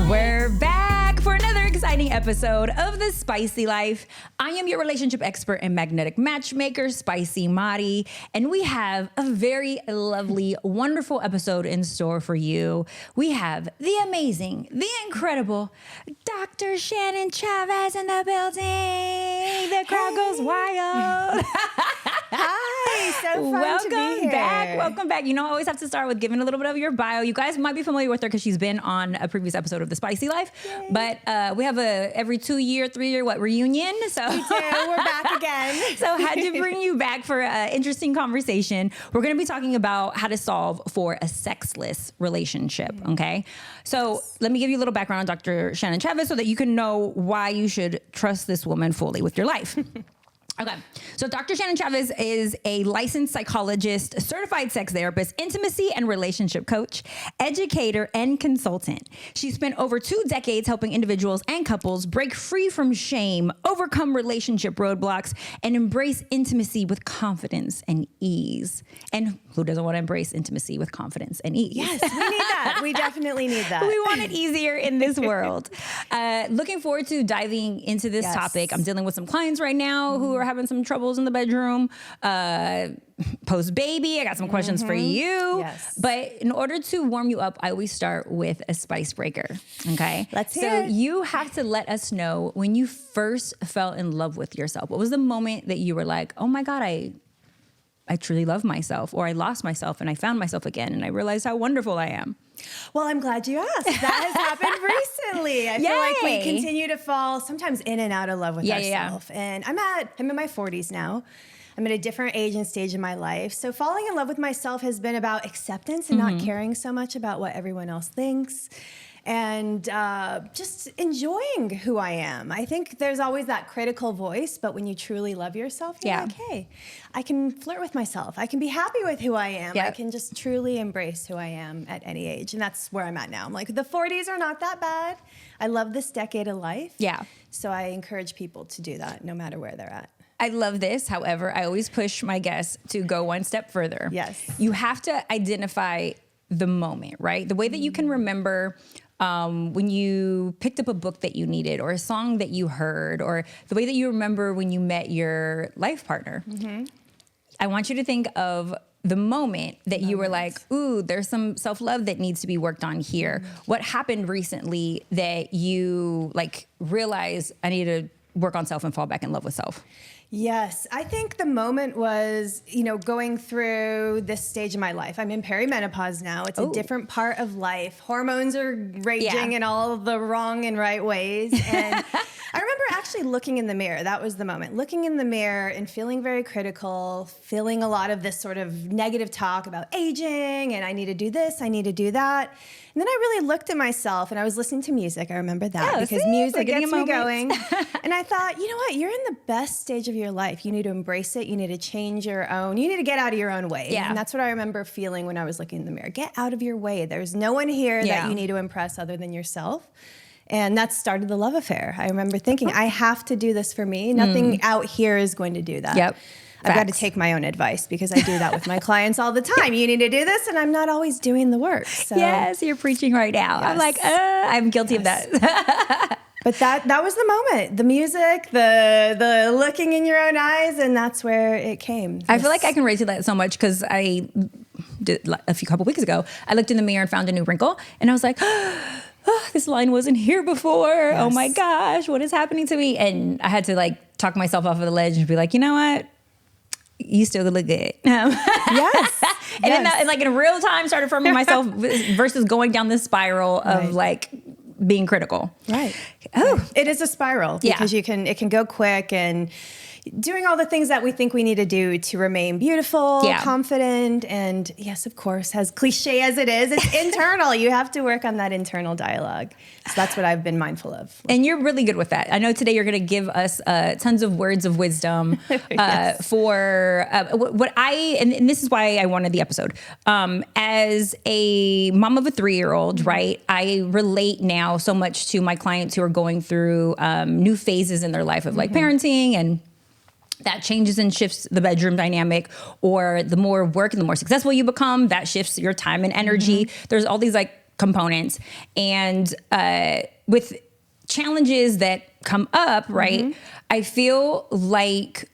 We're back for another exciting episode of The Spicy Life. I am your relationship expert and magnetic matchmaker, Spicy Mari, and we have a very lovely, wonderful episode in store for you. We have the amazing, the incredible Dr. Shannon Chavez in the building. The crowd goes wild. Hi, so fun to be here. Welcome back. You know, I always have to start with giving a little bit of your bio. You guys might be familiar with her because she's been on a previous episode of The Spicy Life. Yay. But we have a every 2-year, 3-year, reunion? So we do. We're back again. So had to bring you back for an interesting conversation. We're going to be talking about how to solve for a sexless relationship, okay? So let me give you a little background on Dr. Shannon Chavez so that you can know why you should trust this woman fully with your life. Okay, so Dr. Shannon Chavez is a licensed psychologist, a certified sex therapist, intimacy and relationship coach, educator, and consultant. She spent over 2 decades helping individuals and couples break free from shame, overcome relationship roadblocks, and embrace intimacy with confidence and ease. And who doesn't want to embrace intimacy with confidence and ease? Yes, we need that. We definitely need that. We want it easier in this world. Looking forward to diving into this topic. I'm dealing with some clients right now who are having some troubles in the bedroom. Post baby, I got some questions for you. Yes. But in order to warm you up, I always start with a spice breaker. Okay. Let's hear it. So you have to let us know when you first fell in love with yourself. What was the moment that you were like, oh my God, I truly love myself, or I lost myself and I found myself again and I realized how wonderful I am? Well, I'm glad you asked. That has happened recently. I feel like we continue to fall sometimes in and out of love with ourselves. And I'm in my 40s now. I'm at a different age and stage in my life. So falling in love with myself has been about acceptance and not caring so much about what everyone else thinks. And just enjoying who I am. I think there's always that critical voice, but when you truly love yourself, you're like, hey, I can flirt with myself. I can be happy with who I am. I can just truly embrace who I am at any age. And that's where I'm at now. I'm like, the 40s are not that bad. I love this decade of life. Yeah. So I encourage people to do that no matter where they're at. I love this. However, I always push my guests to go one step further. Yes. You have to identify the moment, right? The way that you can remember when you picked up a book that you needed, or a song that you heard, or the way that you remember when you met your life partner. I want you to think of the moment that you were like, ooh, there's some self-love that needs to be worked on here. What happened recently that you realized I need to work on self and fall back in love with self? Yes, I think the moment was, going through this stage of my life. I'm in perimenopause now. It's a different part of life. Hormones are raging in all the wrong and right ways. And I remember actually looking in the mirror. That was the moment. Looking in the mirror and feeling very critical, feeling a lot of this sort of negative talk about aging, and I need to do this, I need to do that. And then I really looked at myself, and I was listening to music. I remember that because music gets me going. And I thought, you know what? You're in the best stage of your life. You need to embrace it. You need to change your own. You need to get out of your own way. Yeah. And that's what I remember feeling when I was looking in the mirror. Get out of your way. There's no one here that you need to impress other than yourself. And that started the love affair. I remember thinking, I have to do this for me. Nothing out here is going to do that. Yep. I've got to take my own advice because I do that with my clients all the time. You need to do this, and I'm not always doing the work. So. Yes, you're preaching right now. Yes. I'm like, I'm guilty of that. But that was the moment, the music, the looking in your own eyes, and that's where it came. I feel like I can relate to that so much because I did couple weeks ago, I looked in the mirror and found a new wrinkle, and I was like, this line wasn't here before. Yes. Oh my gosh, what is happening to me? And I had to talk myself off of the ledge and be like, you know what? You still look good. Yes. And then in real time started affirming myself versus going down this spiral of being critical. Right. Oh, it is a spiral because it can go quick, and doing all the things that we think we need to do to remain beautiful, confident, and yes, of course, as cliche as it is, it's internal. You have to work on that internal dialogue. So that's what I've been mindful of. And you're really good with that. I know today you're going to give us tons of words of wisdom for what and this is why I wanted the episode. As a mom of a 3-year-old, right, I relate now so much to my clients who are going through new phases in their life of parenting, and that changes and shifts the bedroom dynamic, or the more work and the more successful you become, that shifts your time and energy. There's all these components. And with challenges that come up, right, I feel like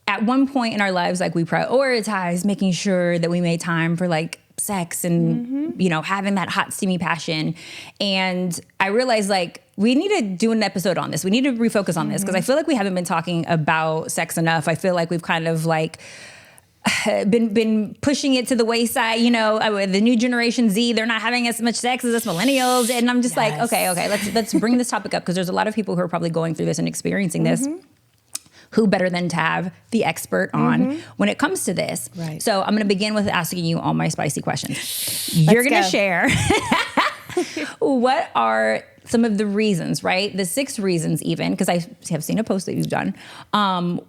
at one point in our lives, like we prioritize making sure that we made time for like sex and, you know, having that hot, steamy passion. And I realized like we need to do an episode on this. We need to refocus on this because I feel like we haven't been talking about sex enough. I feel like we've kind of like been pushing it to the wayside, you know, the new generation Z, they're not having as much sex as us millennials. And I'm just like, okay, let's bring this topic up because there's a lot of people who are probably going through this and experiencing this. Who better than to have the expert on when it comes to this? Right. So I'm going to begin with asking you all my spicy questions. You're going to share what are some of the reasons, right? The 6 reasons even, because I have seen a post that you've done,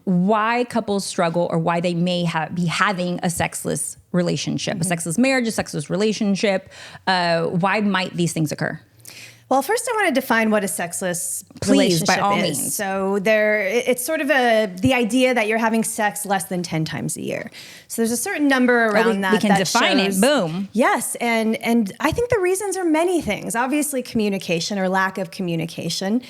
why couples struggle or why they may be having a sexless relationship, a sexless marriage, a sexless relationship. Why might these things occur? Well, first I want to define what a sexless relationship by all is. means. So it's sort of the idea that you're having sex less than 10 times a year. So there's a certain number around that. We can define shows, it. Boom. Yes, and I think the reasons are many things. Obviously, communication or lack of communication.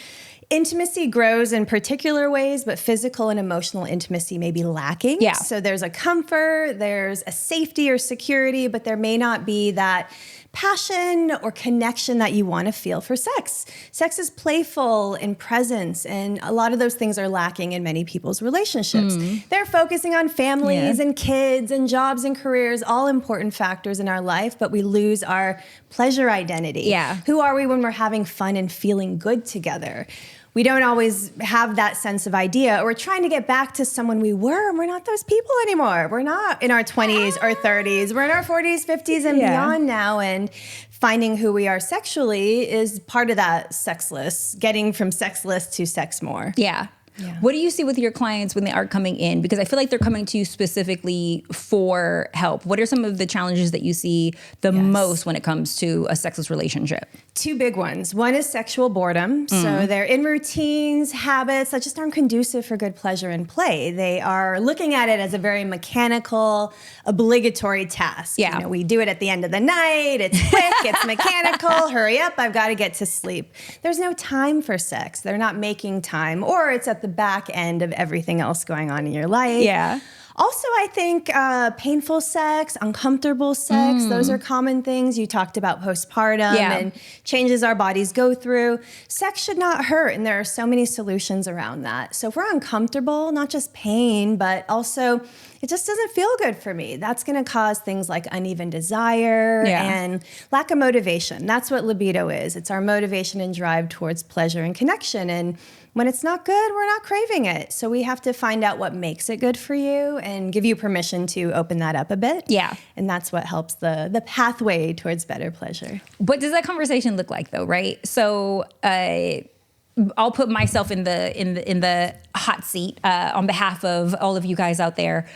Intimacy grows in particular ways, but physical and emotional intimacy may be lacking. Yeah. So there's a comfort, there's a safety or security, but there may not be that passion or connection that you want to feel for sex. Sex is playful and presence, and a lot of those things are lacking in many people's relationships. They're focusing on families and kids and jobs and careers, all important factors in our life, but we lose our pleasure identity. Yeah. Who are we when we're having fun and feeling good together? We don't always have that sense of idea, or we're trying to get back to someone we were, and we're not those people anymore. We're not in our 20s or 30s. We're in our 40s, 50s, and beyond now, and finding who we are sexually is part of that sexless, getting from sexless to sex more. Yeah. What do you see with your clients when they are coming in? Because I feel like they're coming to you specifically for help. What are some of the challenges that you see the most when it comes to a sexless relationship? 2 big ones. One is sexual boredom. So they're in routines, habits that just aren't conducive for good pleasure and play. They are looking at it as a very mechanical, obligatory task. Yeah. You know, we do it at the end of the night. It's quick, it's mechanical. Hurry up, I've got to get to sleep. There's no time for sex. They're not making time, or it's at the back end of everything else going on in your life. Yeah. Also, I think painful sex, uncomfortable sex, those are common things. You talked about postpartum and changes our bodies go through. Sex should not hurt, and there are so many solutions around that. So if we're uncomfortable, not just pain, but also it just doesn't feel good for me, that's going to cause things like uneven desire and lack of motivation. That's what libido is. It's our motivation and drive towards pleasure and connection. And when it's not good, we're not craving it. So we have to find out what makes it good for you and give you permission to open that up a bit. Yeah. And that's what helps the pathway towards better pleasure. What does that conversation look like though, right? So I'll put myself in the hot seat on behalf of all of you guys out there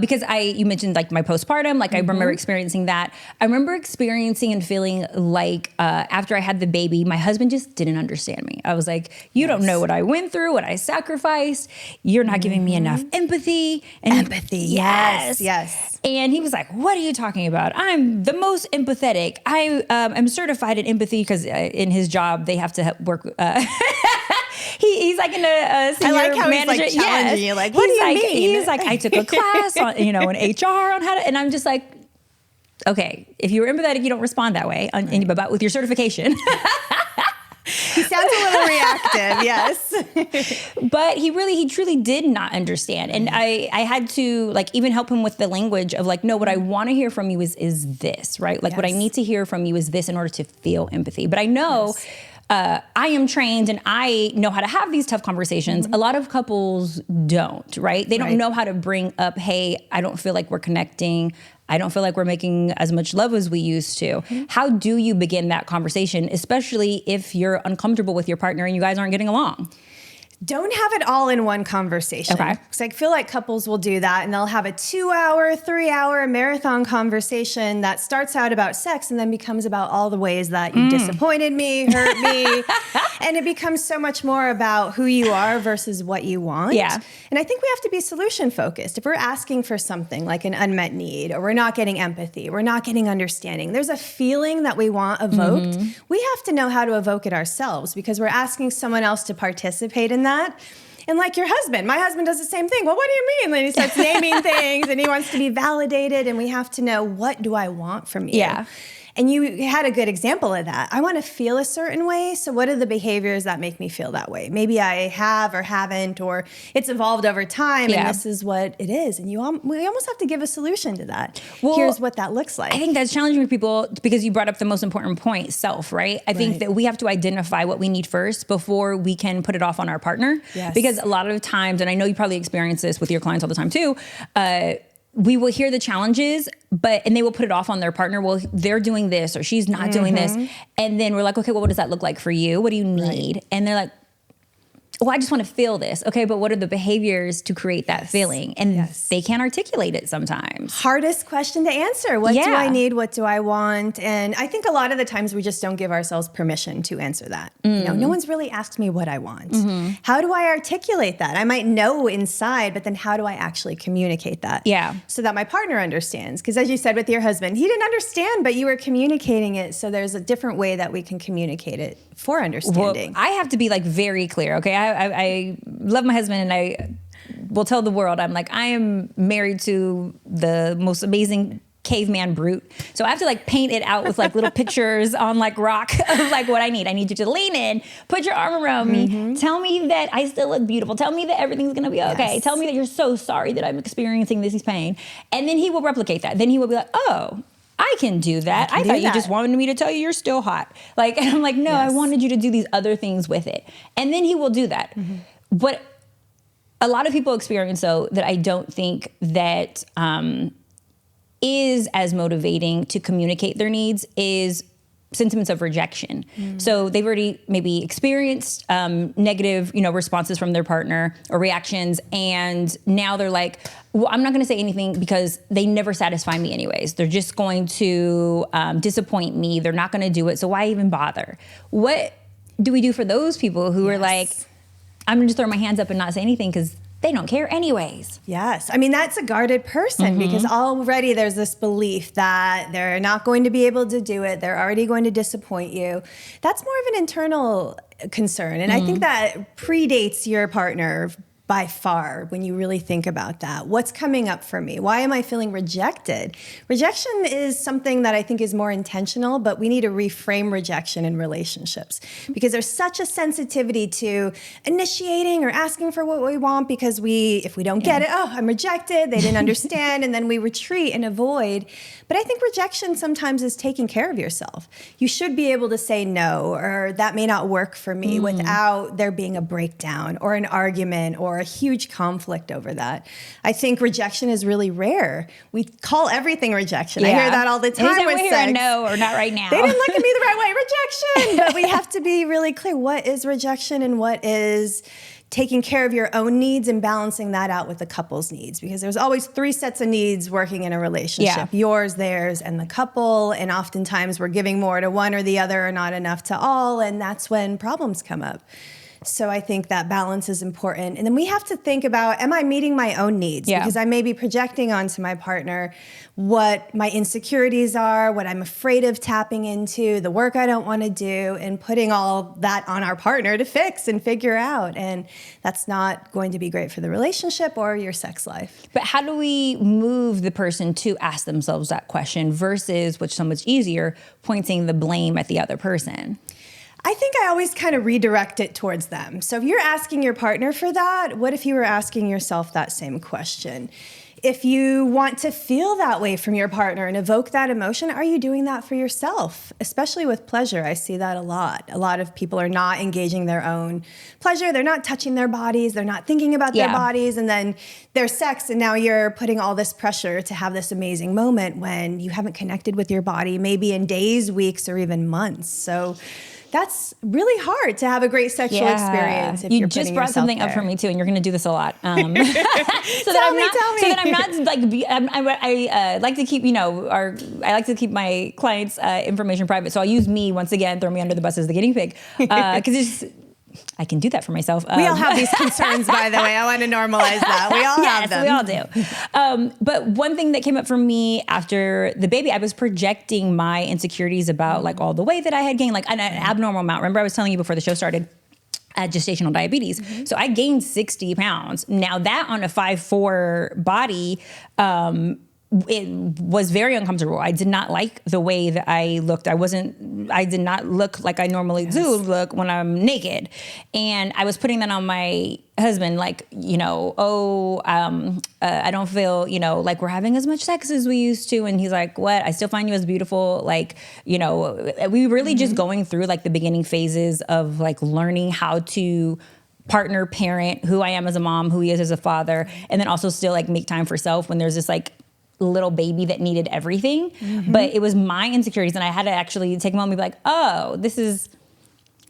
because you mentioned like my postpartum, like I remember experiencing that. I remember experiencing and feeling like after I had the baby, my husband just didn't understand me. I was like, you don't know what I went through, what I sacrificed. You're not giving me enough empathy. And empathy, yes. And he was like, what are you talking about? I'm the most empathetic. I am certified in empathy because in his job, they have to work. He's like in a senior I like how manager. He's like challenging you. Like, what do you mean? He's like, I took a class on, in HR on how to, and I'm just like, okay, if you're empathetic, you don't respond that way but with your certification. He sounds a little reactive, yes. But he truly did not understand. And I had to like even help him with the language of like, no, what I want to hear from you is this, right? Like what I need to hear from you is this in order to feel empathy. But I know I am trained and I know how to have these tough conversations. A lot of couples don't, right? They don't know how to bring up, hey, I don't feel like we're connecting. I don't feel like we're making as much love as we used to. How do you begin that conversation, especially if you're uncomfortable with your partner and you guys aren't getting along? Don't have it all in one conversation. Okay. Because I feel like couples will do that and they'll have a 2-hour, 3-hour marathon conversation that starts out about sex and then becomes about all the ways that you disappointed me, hurt me. And it becomes so much more about who you are versus what you want. Yeah. And I think we have to be solution focused. If we're asking for something like an unmet need, or we're not getting empathy, we're not getting understanding, there's a feeling that we want evoked. We have to know how to evoke it ourselves because we're asking someone else to participate in that. And like your husband, my husband does the same thing. Well, what do you mean? Then he starts naming things and he wants to be validated, and we have to know, what do I want from you? Yeah. And you had a good example of that. I want to feel a certain way. So what are the behaviors that make me feel that way? Maybe I have or haven't, or it's evolved over time and this is what it is. And we almost have to give a solution to that. Well, here's what that looks like. I think that's challenging for people because you brought up the most important point, self, right? I think that we have to identify what we need first before we can put it off on our partner. Yes. Because a lot of times, and I know you probably experience this with your clients all the time too, we will hear the challenges, and they will put it off on their partner. Well, they're doing this or she's not doing this. And then we're like, okay, well, what does that look like for you? What do you need? Right. And they're like, well, I just want to feel this. Okay, but what are the behaviors to create that feeling? And they can't articulate it sometimes. Hardest question to answer. What do I need? What do I want? And I think a lot of the times we just don't give ourselves permission to answer that. You know, no one's really asked me what I want. How do I articulate that? I might know inside, but then how do I actually communicate that? Yeah. So that my partner understands. Because as you said with your husband, he didn't understand, but you were communicating it. So there's a different way that we can communicate it for understanding. Well, I have to be like very clear. Okay. I love my husband, and I will tell the world, I'm like, I am married to the most amazing caveman brute. So I have to like paint it out with like little pictures on like rock of like what I need. I need you to lean in, put your arm around me, tell me that I still look beautiful. Tell me that everything's going to be okay. Tell me that you're so sorry that I'm experiencing this pain. And then he will replicate that. Then he will be like, oh, I can do that. I thought you just wanted me to tell you you're still hot. Like, and I'm like, no, I wanted you to do these other things with it. And then he will do that. But a lot of people experience, though, that I don't think that is as motivating to communicate their needs is sentiments of rejection. So they've already maybe experienced negative, responses from their partner or reactions. And now they're like, well, I'm not going to say anything because they never satisfy me anyways. They're just going to disappoint me. They're not going to do it. So why even bother? What do we do for those people who are like, I'm going to just throw my hands up and not say anything because they don't care anyways? Yes. I mean, that's a guarded person because already there's this belief that they're not going to be able to do it. They're already going to disappoint you. That's more of an internal concern. And I think that predates your partner by far when you really think about that. What's coming up for me? Why am I feeling rejected? Rejection is something that I think is more intentional, but we need to reframe rejection in relationships because there's such a sensitivity to initiating or asking for what we want because if we don't get it, oh, I'm rejected, they didn't understand, and then we retreat and avoid. But I think rejection sometimes is taking care of yourself. You should be able to say no, or that may not work for me without there being a breakdown or an argument or a huge conflict over that. I think rejection is really rare. We call everything rejection. I hear that all the time with sex. No, or not right now. They didn't look at me the right way. Rejection. But we have to be really clear. What is rejection and what is taking care of your own needs and balancing that out with the couple's needs, because there's always 3 sets of needs working in a relationship, yours, theirs, and the couple. And oftentimes we're giving more to one or the other or not enough to all. And that's when problems come up. So I think that balance is important. And then we have to think about, am I meeting my own needs? Because I may be projecting onto my partner what my insecurities are, what I'm afraid of tapping into, the work I don't want to do, and putting all that on our partner to fix and figure out. And that's not going to be great for the relationship or your sex life. But how do we move the person to ask themselves that question versus, which is so much easier, pointing the blame at the other person? I think I always kind of redirect it towards them. So if you're asking your partner for that, what if you were asking yourself that same question? If you want to feel that way from your partner and evoke that emotion, are you doing that for yourself? Especially with pleasure, I see that a lot. A lot of people are not engaging their own pleasure. They're not touching their bodies. They're not thinking about their bodies. And then there's sex, and now you're putting all this pressure to have this amazing moment when you haven't connected with your body, maybe in days, weeks, or even months. So That's really hard to have a great sexual experience. If You you're just brought something up for me too, and you're going to do this a lot. So that I'm not like, I like to keep, I like to keep my clients' information private. So I'll use me once again, throw me under the bus as the guinea pig, because I can do that for myself. We all have these concerns, by the way. I want to normalize that. We all have them. We all do. But one thing that came up for me after the baby, I was projecting my insecurities about like all the weight that I had gained, like an abnormal amount. Remember I was telling you before the show started, gestational diabetes. So I gained 60 pounds. Now that on a 5'4" body, it was very uncomfortable. I did not like the way that I looked. I did not look like I normally do look when I'm naked. And I was putting that on my husband, like, I don't feel, like we're having as much sex as we used to. And he's like, what? I still find you as beautiful. Like, we really just going through like the beginning phases of like learning how to partner parent, who I am as a mom, who he is as a father, and then also still like make time for self when there's this like little baby that needed everything. But it was my insecurities, and I had to actually take a moment and be like, oh, this is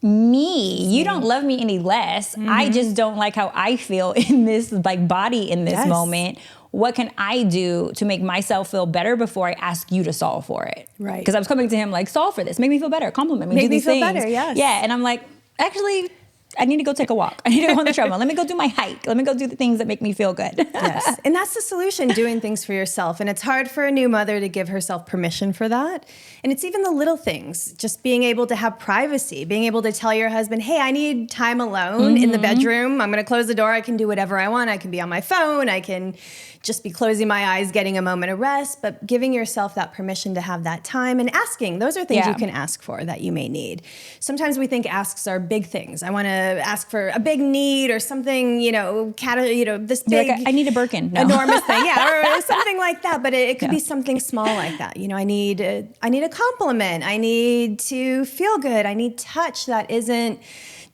me. You don't love me any less. I just don't like how I feel in this like body in this moment. What can I do to make myself feel better before I ask you to solve for it? Right. Because I was coming to him like, solve for this, make me feel better, compliment me, do these things. Make me feel better, yes. Yeah, and I'm like, actually, I need to go take a walk. I need to go on the treadmill. Let me go do my hike. Let me go do the things that make me feel good. Yes. And that's the solution, doing things for yourself. And it's hard for a new mother to give herself permission for that. And it's even the little things, just being able to have privacy, being able to tell your husband, hey, I need time alone in the bedroom. I'm going to close the door. I can do whatever I want. I can be on my phone. I can just be closing my eyes, getting a moment of rest, but giving yourself that permission to have that time and asking. Those are things you can ask for that you may need. Sometimes we think asks are big things. I want to ask for a big need or something, this big, like I need a Birkin, enormous thing, or something like that. But it could be something small like that. I need a compliment. I need to feel good. I need touch that isn't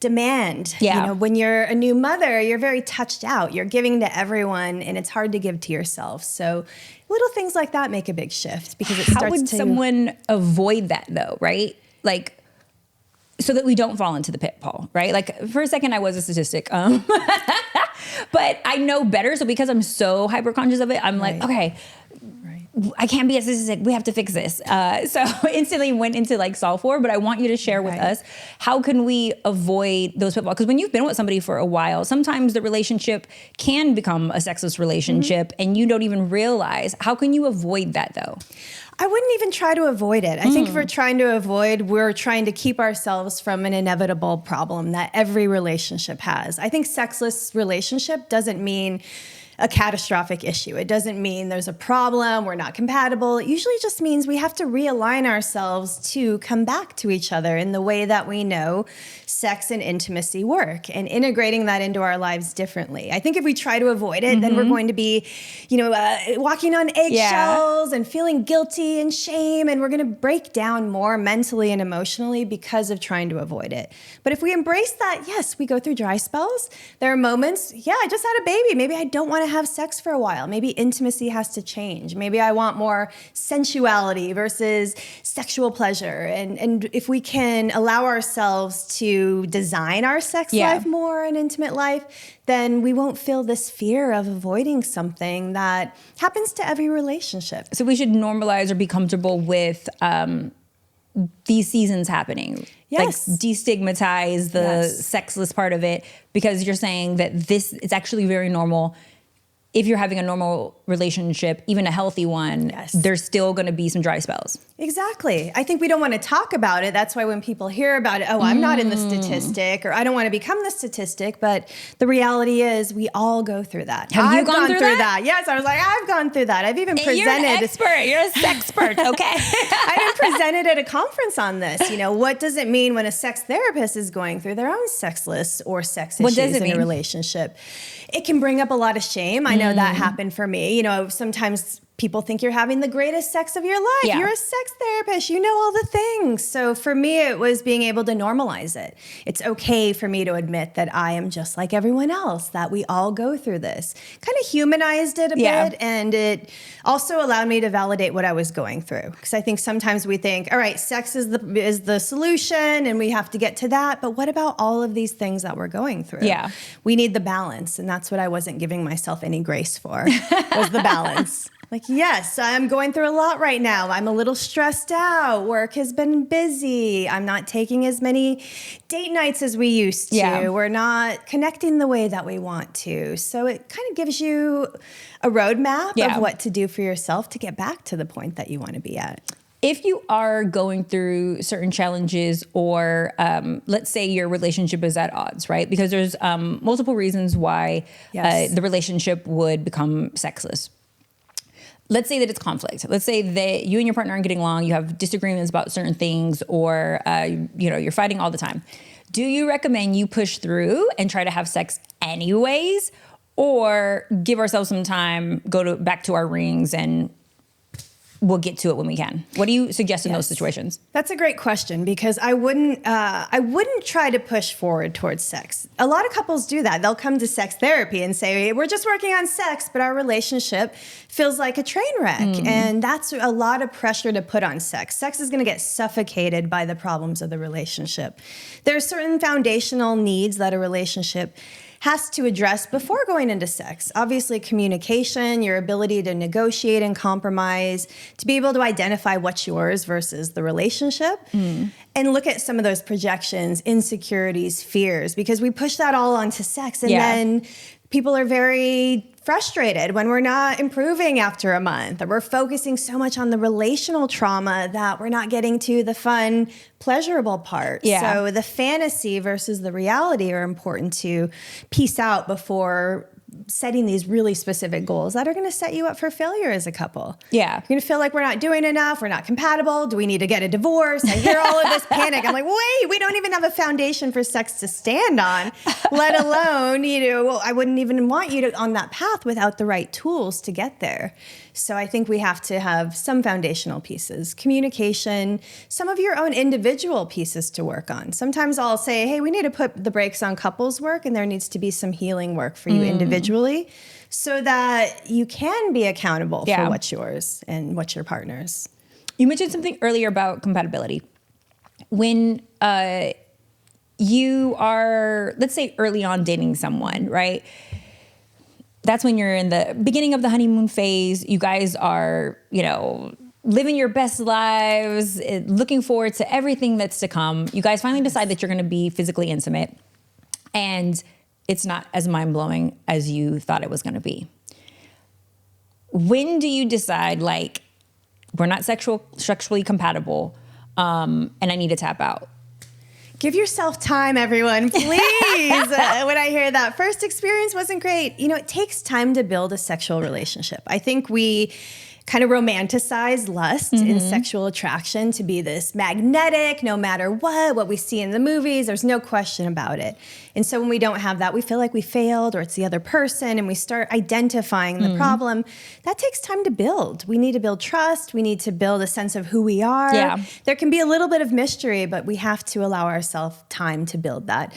demand. When you're a new mother, you're very touched out. You're giving to everyone, and it's hard to give to yourself. So little things like that make a big shift, because how would someone avoid that though, right? Like, so that we don't fall into the pitfall, right? Like for a second I was a statistic, but I know better. So because I'm so hyper conscious of it, I'm like, okay, I can't be a statistic. We have to fix this. So instantly went into like solve for, but I want you to share with us, how can we avoid those pitfalls? Because when you've been with somebody for a while, sometimes the relationship can become a sexless relationship and you don't even realize. How can you avoid that though? I wouldn't even try to avoid it. I think if we're trying to avoid, we're trying to keep ourselves from an inevitable problem that every relationship has. I think sexless relationship doesn't mean a catastrophic issue. It doesn't mean there's a problem, we're not compatible. It usually just means we have to realign ourselves to come back to each other in the way that we know sex and intimacy work, and integrating that into our lives differently. I think if we try to avoid it, then we're going to be, walking on eggshells and feeling guilty and shame, and we're going to break down more mentally and emotionally because of trying to avoid it. But if we embrace that, yes, we go through dry spells. There are moments, I just had a baby. Maybe I don't want to have sex for a while. Maybe intimacy has to change. Maybe I want more sensuality versus sexual pleasure. And if we can allow ourselves to design our sex life more, an intimate life, then we won't feel this fear of avoiding something that happens to every relationship. So we should normalize or be comfortable with these seasons happening. Yes. Like destigmatize the sexless part of it, because you're saying that it's actually very normal. If you're having a normal relationship, even a healthy one, there's still going to be some dry spells. Exactly. I think we don't want to talk about it. That's why when people hear about it, I'm not in the statistic, or I don't want to become the statistic. But the reality is we all go through that. Have you gone through that? Yes. I was like, I've gone through that. I've even presented. You're an expert. You're a sexpert. Okay. I even presented at a conference on this. What does it mean when a sex therapist is going through their own sexless or sex issues in a relationship? It can bring up a lot of shame. I know that happened for me. Sometimes people think you're having the greatest sex of your life. Yeah. You're a sex therapist. You know all the things. So for me, it was being able to normalize it. It's okay for me to admit that I am just like everyone else, that we all go through this. Kind of humanized it a bit. And it also allowed me to validate what I was going through. Because I think sometimes we think, all right, sex is the solution and we have to get to that. But what about all of these things that we're going through? Yeah. We need the balance. And that's what I wasn't giving myself any grace for, was the balance. Like, yes, I'm going through a lot right now. I'm a little stressed out. Work has been busy. I'm not taking as many date nights as we used to. Yeah. We're not connecting the way that we want to. So it kind of gives you a roadmap of what to do for yourself to get back to the point that you want to be at. If you are going through certain challenges or let's say your relationship is at odds, right? Because there's multiple reasons why the relationship would become sexless. Let's say that it's conflict. Let's say that you and your partner aren't getting along. You have disagreements about certain things, or you're fighting all the time. Do you recommend you push through and try to have sex anyways, or give ourselves some time, back to our rings, and we'll get to it when we can? What do you suggest in those situations? That's a great question, because I wouldn't try to push forward towards sex. A lot of couples do that. They'll come to sex therapy and say, we're just working on sex, but our relationship feels like a train wreck. And that's a lot of pressure to put on sex. Sex is going to get suffocated by the problems of the relationship. There are certain foundational needs that a relationship has to address before going into sex. Obviously, communication, your ability to negotiate and compromise, to be able to identify what's yours versus the relationship, and look at some of those projections, insecurities, fears, because we push that all onto sex. And then people are very frustrated when we're not improving after a month, or we're focusing so much on the relational trauma that we're not getting to the fun, pleasurable part. So the fantasy versus the reality are important to piece out before setting these really specific goals that are going to set you up for failure as a couple. Yeah. You're going to feel like we're not doing enough. We're not compatible. Do we need to get a divorce? I hear all of this panic. I'm like, wait, we don't even have a foundation for sex to stand on, let alone, I wouldn't even want you on that path without the right tools to get there. So I think we have to have some foundational pieces, communication, some of your own individual pieces to work on. Sometimes I'll say, hey, we need to put the brakes on couples work, and there needs to be some healing work for you individually so that you can be accountable for what's yours and what's your partner's. You mentioned something earlier about compatibility. When you are, let's say, early on dating someone, right? That's when you're in the beginning of the honeymoon phase. You guys are, living your best lives, looking forward to everything that's to come. You guys finally decide that you're going to be physically intimate, and it's not as mind-blowing as you thought it was going to be. When do you decide, like, we're not sexually compatible, and I need to tap out? Give yourself time, everyone, please. When I hear that first experience wasn't great, it takes time to build a sexual relationship. I think we kind of romanticize lust and sexual attraction to be this magnetic, no matter what we see in the movies, there's no question about it. And so when we don't have that, we feel like we failed, or it's the other person, and we start identifying the problem. That takes time to build. We need to build trust. We need to build a sense of who we are. Yeah. There can be a little bit of mystery, but we have to allow ourselves time to build that.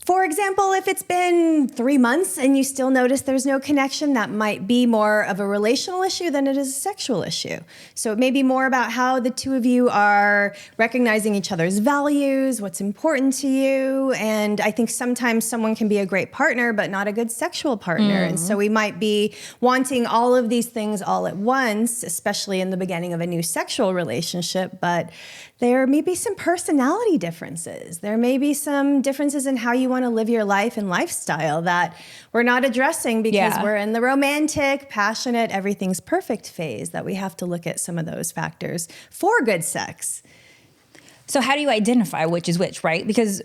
For example, if it's been 3 months and you still notice there's no connection, that might be more of a relational issue than it is a sexual issue. So it may be more about how the two of you are recognizing each other's values, what's important to you. And I think sometimes someone can be a great partner, but not a good sexual partner. And so we might be wanting all of these things all at once, especially in the beginning of a new sexual relationship. But there may be some personality differences. There may be some differences in how you want to live your life and lifestyle that we're not addressing because we're in the romantic, passionate, everything's perfect phase, that we have to look at some of those factors for good sex. So how do you identify which is which, right? Because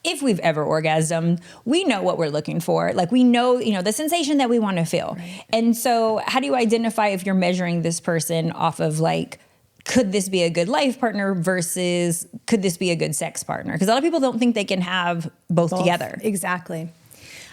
if we've ever orgasmed, we know what we're looking for. Like, we know, the sensation that we want to feel. Right. And so how do you identify if you're measuring this person off of, like, could this be a good life partner versus could this be a good sex partner? Because a lot of people don't think they can have both together. Exactly.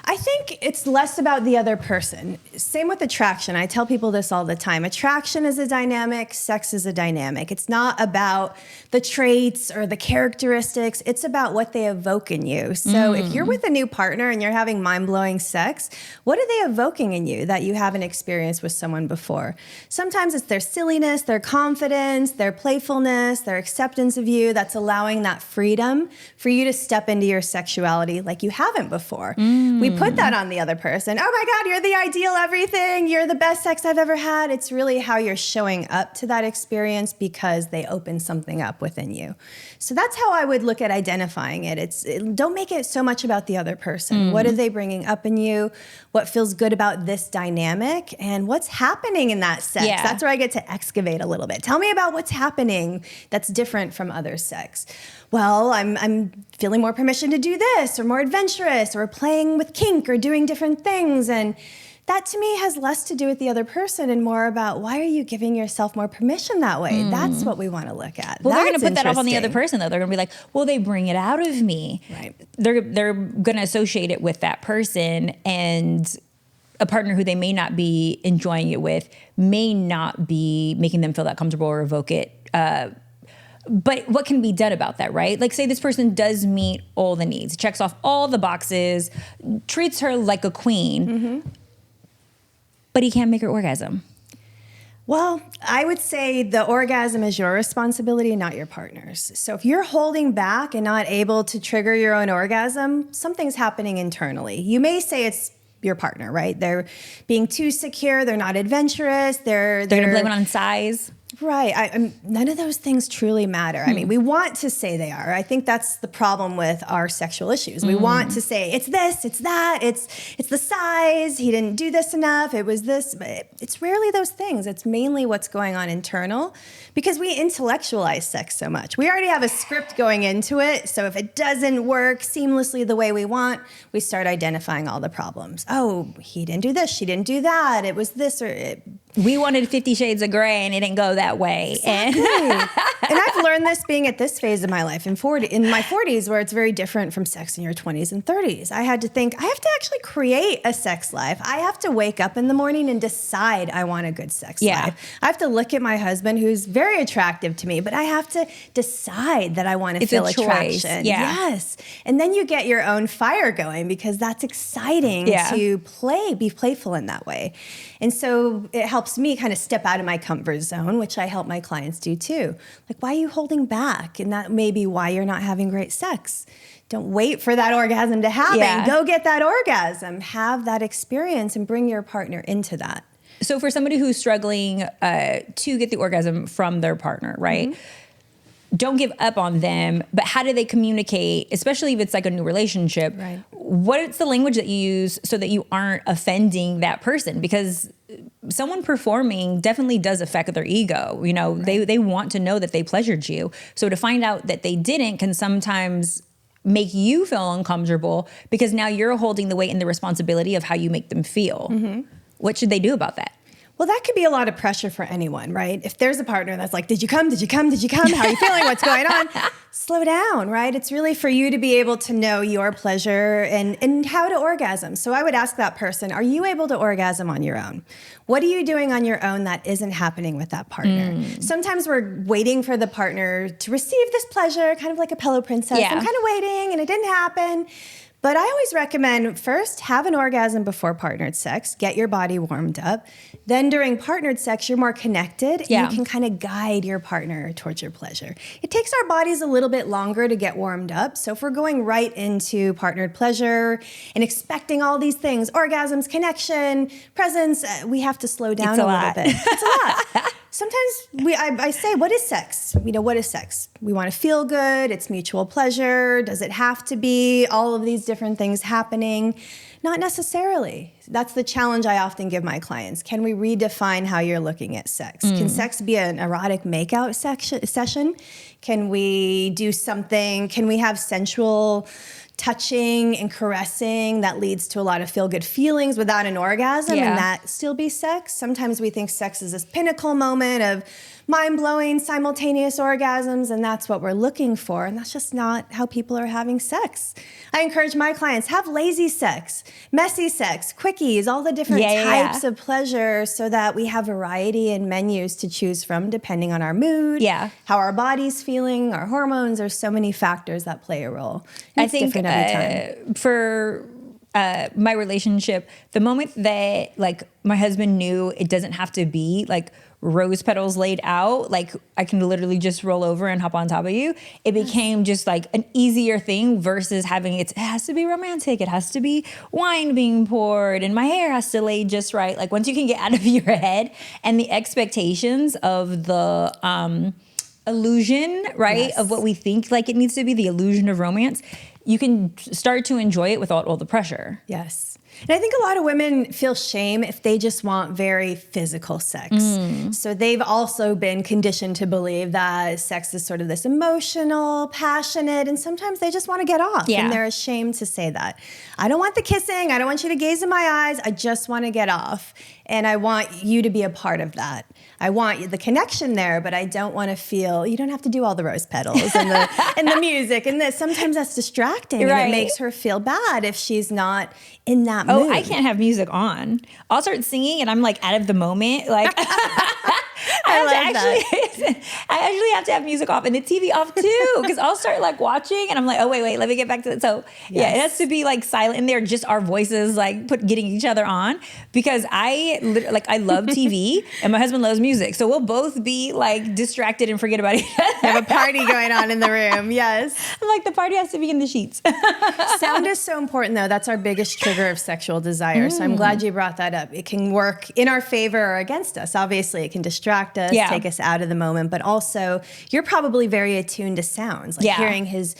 I think it's less about the other person. Same with attraction. I tell people this all the time. Attraction is a dynamic, sex is a dynamic. It's not about the traits or the characteristics. It's about what they evoke in you. So if you're with a new partner and you're having mind-blowing sex, what are they evoking in you that you haven't experienced with someone before? Sometimes it's their silliness, their confidence, their playfulness, their acceptance of you that's allowing that freedom for you to step into your sexuality like you haven't before. We put that on the other person. Oh my God, you're the ideal everything. You're the best sex I've ever had. It's really how you're showing up to that experience because they open something up within you. So that's how I would look at identifying it. Don't make it so much about the other person. What are they bringing up in you? What feels good about this dynamic? And what's happening in that sex? Yeah. That's where I get to excavate a little bit. Tell me about what's happening that's different from other sex. Well, I'm feeling more permission to do this, or more adventurous, or playing with kink, or doing different things. And that to me has less to do with the other person and more about why are you giving yourself more permission that way? That's what we want to look at. Well, they're going to That's put that off on the other interesting. person, though. They're going to be like, well, they bring it out of me. Right. They're going to associate it with that person, and a partner who they may not be enjoying it with may not be making them feel that comfortable or evoke it. But what can be done about that, right? Like, say this person does meet all the needs, checks off all the boxes, treats her like a queen, but he can't make her orgasm. Well, I would say the orgasm is your responsibility, not your partner's. So if you're holding back and not able to trigger your own orgasm, something's happening internally. You may say it's your partner, right? They're being too secure. They're not adventurous. They're going to blame it on size. Right. None of those things truly matter. I mean, we want to say they are. I think that's the problem with our sexual issues. We want to say it's this, it's that, it's the size, he didn't do this enough, it was this. But it's rarely those things. It's mainly what's going on internal because we intellectualize sex so much. We already have a script going into it. So if it doesn't work seamlessly the way we want, we start identifying all the problems. Oh, he didn't do this, she didn't do that, it was this or it. We wanted 50 Shades of Grey and it didn't go that way. Exactly. And I've learned this being at this phase of my life in my 40s, where it's very different from sex in your 20s and 30s. I had to think, I have to actually create a sex life. I have to wake up in the morning and decide I want a good sex life. I have to look at my husband, who's very attractive to me, but I have to decide that I want to feel attraction. Yes. And then you get your own fire going because that's exciting to be playful in that way. And so it helps me kind of step out of my comfort zone, which I help my clients do too. Like, why are you holding back? And that may be why you're not having great sex. Don't wait for that orgasm to happen. Go get that orgasm. Have that experience and bring your partner into that. So for somebody who's struggling to get the orgasm from their partner, right? Don't give up on them, but how do they communicate, especially if it's like a new relationship? Right. What's the language that you use so that you aren't offending that person? Because someone performing definitely does affect their ego. You know, they want to know that they pleasured you. So to find out that they didn't can sometimes make you feel uncomfortable because now you're holding the weight and the responsibility of how you make them feel. What should they do about that? Well, that could be a lot of pressure for anyone, right? If there's a partner that's like, did you come? Did you come? Did you come? How are you feeling? What's going on? Slow down, right? It's really for you to be able to know your pleasure and how to orgasm. So I would ask that person, are you able to orgasm on your own? What are you doing on your own that isn't happening with that partner? Sometimes we're waiting for the partner to receive this pleasure, kind of like a pillow princess. I'm kind of waiting and it didn't happen. But I always recommend first have an orgasm before partnered sex, get your body warmed up. Then during partnered sex, you're more connected and you can kind of guide your partner towards your pleasure. It takes our bodies a little bit longer to get warmed up. So if we're going right into partnered pleasure and expecting all these things, orgasms, connection, presence, we have to slow down a little bit. It's a lot. Sometimes I say, what is sex? What is sex? We want to feel good. It's mutual pleasure. Does it have to be all of these different things happening? Not necessarily. That's the challenge I often give my clients. Can we redefine how you're looking at sex? Can sex be an erotic makeout session? Can we do something? Can we have sensual touching and caressing that leads to a lot of feel-good feelings without an orgasm and that still be sex? Sometimes we think sex is this pinnacle moment of mind-blowing simultaneous orgasms, and that's what we're looking for. And that's just not how people are having sex. I encourage my clients, have lazy sex, messy sex, quickies, all the different types of pleasure so that we have variety and menus to choose from depending on our mood, how our body's feeling, our hormones. There's so many factors that play a role. I think for my relationship, the moment that like my husband knew it doesn't have to be like rose petals laid out, like I can literally just roll over and hop on top of you, it became just like an easier thing versus having it has to be romantic, it has to be wine being poured and my hair has to lay just right. Like once you can get out of your head and the expectations of the illusion, right, of what we think like it needs to be, the illusion of romance, you can start to enjoy it without all the pressure. Yes. And I think a lot of women feel shame if they just want very physical sex. So they've also been conditioned to believe that sex is sort of this emotional, passionate, and sometimes they just want to get off. And they're ashamed to say that. I don't want the kissing. I don't want you to gaze in my eyes. I just want to get off. And I want you to be a part of that. I want the connection there, but I don't want to feel, you don't have to do all the rose petals and the music and this. Sometimes that's distracting and it makes her feel bad if she's not in that mood. Oh, I can't have music on. I'll start singing and I'm like out of the moment. Like I actually have to have music off and the TV off too, because I'll start like watching and I'm like, oh wait, let me get back to it. So it has to be like silent in there, just our voices like getting each other on, because I love TV and my husband loves music, so we'll both be like distracted and forget about each other. Have a party going on in the room. Yes, I'm like, the party has to be in the sheets. Sound is so important though. That's our biggest trigger of sexual desire. So I'm glad you brought that up. It can work in our favor or against us. Obviously, it can distract us, take us out of the moment, but also you're probably very attuned to sounds, like hearing his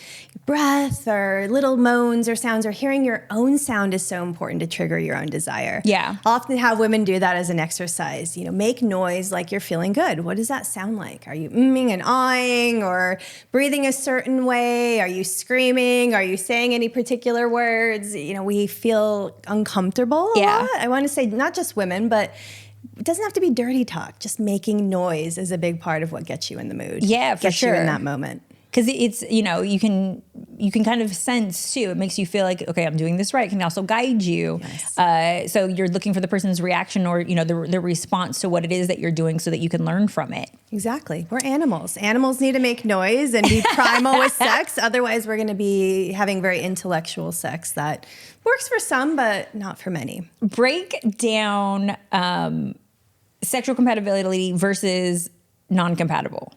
breath or little moans or sounds, or hearing your own sound is so important to trigger your own desire. I'll often have women do that as an exercise. You know, make noise like you're feeling good. What does that sound like? Are you umming and ahhing or breathing a certain way? Are you screaming? Are you saying any particular words? You know, we feel uncomfortable a lot. I want to say not just women, but it doesn't have to be dirty talk. Just making noise is a big part of what gets you in the mood. Yeah, for sure. Gets you in that moment. Because it's, you know, you can kind of sense too. It makes you feel like, okay, I'm doing this right. It can also guide you. So you're looking for the person's reaction or, you know, the response to what it is that you're doing so that you can learn from it. Exactly. We're animals. Animals need to make noise and be primal with sex. Otherwise, we're going to be having very intellectual sex that works for some, but not for many. Break down sexual compatibility versus non-compatible.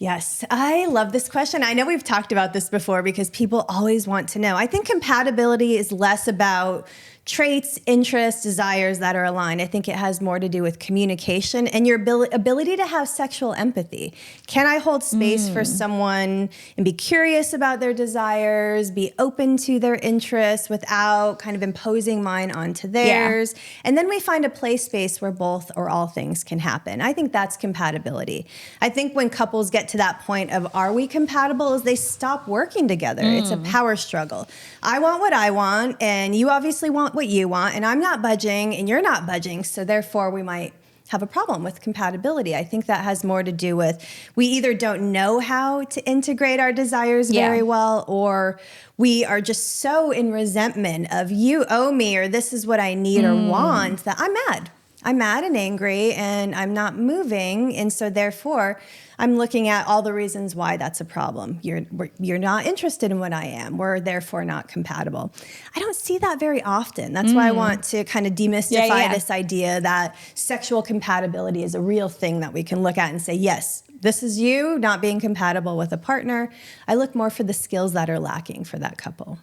Yes, I love this question. I know we've talked about this before because people always want to know. I think compatibility is less about traits, interests, desires that are aligned. I think it has more to do with communication and your ability to have sexual empathy. Can I hold space for someone and be curious about their desires, be open to their interests without kind of imposing mine onto theirs? And then we find a play space where both or all things can happen. I think that's compatibility. I think when couples get to that point of are we compatible is they stop working together. It's a power struggle. I want what I want and you obviously want what you want, and I'm not budging and you're not budging, so therefore we might have a problem with compatibility. I think that has more to do with we either don't know how to integrate our desires very well, or we are just so in resentment of you owe me or this is what I need or want that I'm mad. I'm mad and angry and I'm not moving, and so therefore I'm looking at all the reasons why that's a problem. You're not interested in what I am. We're therefore not compatible. I don't see that very often. That's why I want to kind of demystify this idea that sexual compatibility is a real thing that we can look at and say, yes, this is you not being compatible with a partner. I look more for the skills that are lacking for that couple.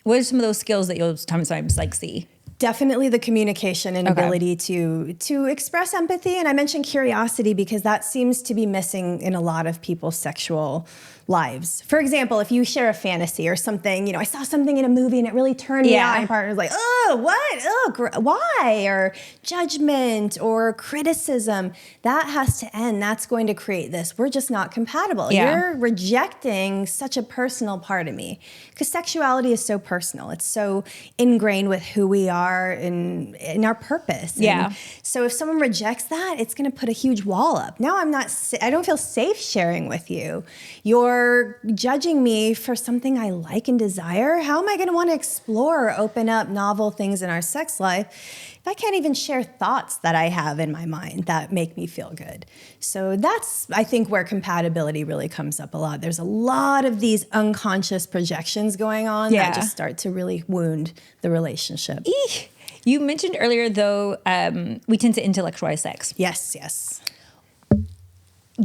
What are some of those skills that you'll sometimes like see? Definitely the communication and ability to express empathy. And I mentioned curiosity because that seems to be missing in a lot of people's sexual lives. For example, if you share a fantasy or something, I saw something in a movie and it really turned me on. My partner's like, oh, what? Oh, why? Or judgment or criticism. That has to end. That's going to create this. We're just not compatible. You're rejecting such a personal part of me, because sexuality is so personal. It's so ingrained with who we are and in our purpose. And so if someone rejects that, it's going to put a huge wall up. Now I don't feel safe sharing with you. You're judging me for something I like and desire. How am I going to want to explore or open up novel things in our sex life if I can't even share thoughts that I have in my mind that make me feel good? So that's, I think, where compatibility really comes up a lot. There's a lot of these unconscious projections going on that just start to really wound the relationship. Eek. You mentioned earlier, though, we tend to intellectualize sex. Yes.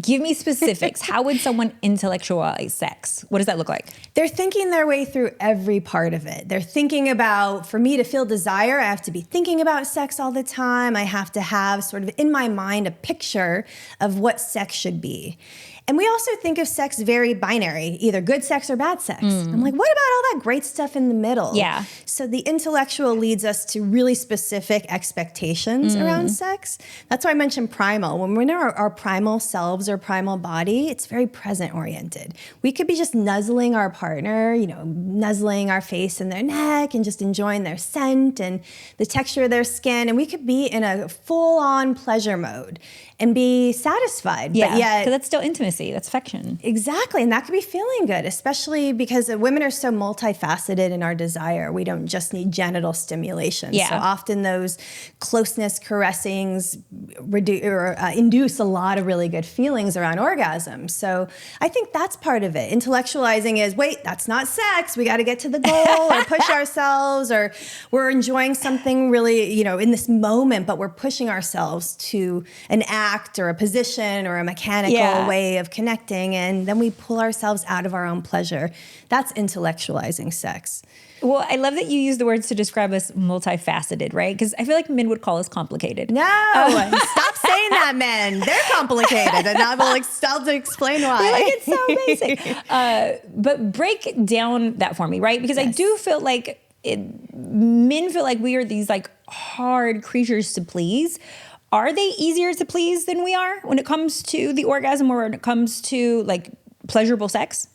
Give me specifics. How would someone intellectualize sex? What does that look like? They're thinking their way through every part of it. They're thinking about, for me to feel desire, I have to be thinking about sex all the time. I have to have sort of in my mind a picture of what sex should be. And we also think of sex very binary, either good sex or bad sex. I'm like, what about all that great stuff in the middle? Yeah. So the intellectual leads us to really specific expectations around sex. That's why I mentioned primal. When we're in our primal selves or primal body, it's very present oriented. We could be just nuzzling our partner, nuzzling our face in their neck and just enjoying their scent and the texture of their skin. And we could be in a full-on pleasure mode and be satisfied. Yeah, but yet, because that's still intimacy. That's affection. Exactly. And that could be feeling good, especially because women are so multifaceted in our desire. We don't just need genital stimulation. Yeah. So often those closeness caressings induce a lot of really good feelings around orgasm. So I think that's part of it. Intellectualizing is, wait, that's not sex. We got to get to the goal or push ourselves, or we're enjoying something really, in this moment, but we're pushing ourselves to an act or a position or a mechanical way of connecting, and then we pull ourselves out of our own pleasure. That's intellectualizing sex. Well, I love that you use the words to describe us multifaceted, right? Because I feel like men would call us complicated. No, stop saying that, men. They're complicated, and I will stop to explain why. You're like, it's so basic. But break down that for me, right? Because I do feel like men feel like we are these hard creatures to please. Are they easier to please than we are when it comes to the orgasm or when it comes to pleasurable sex?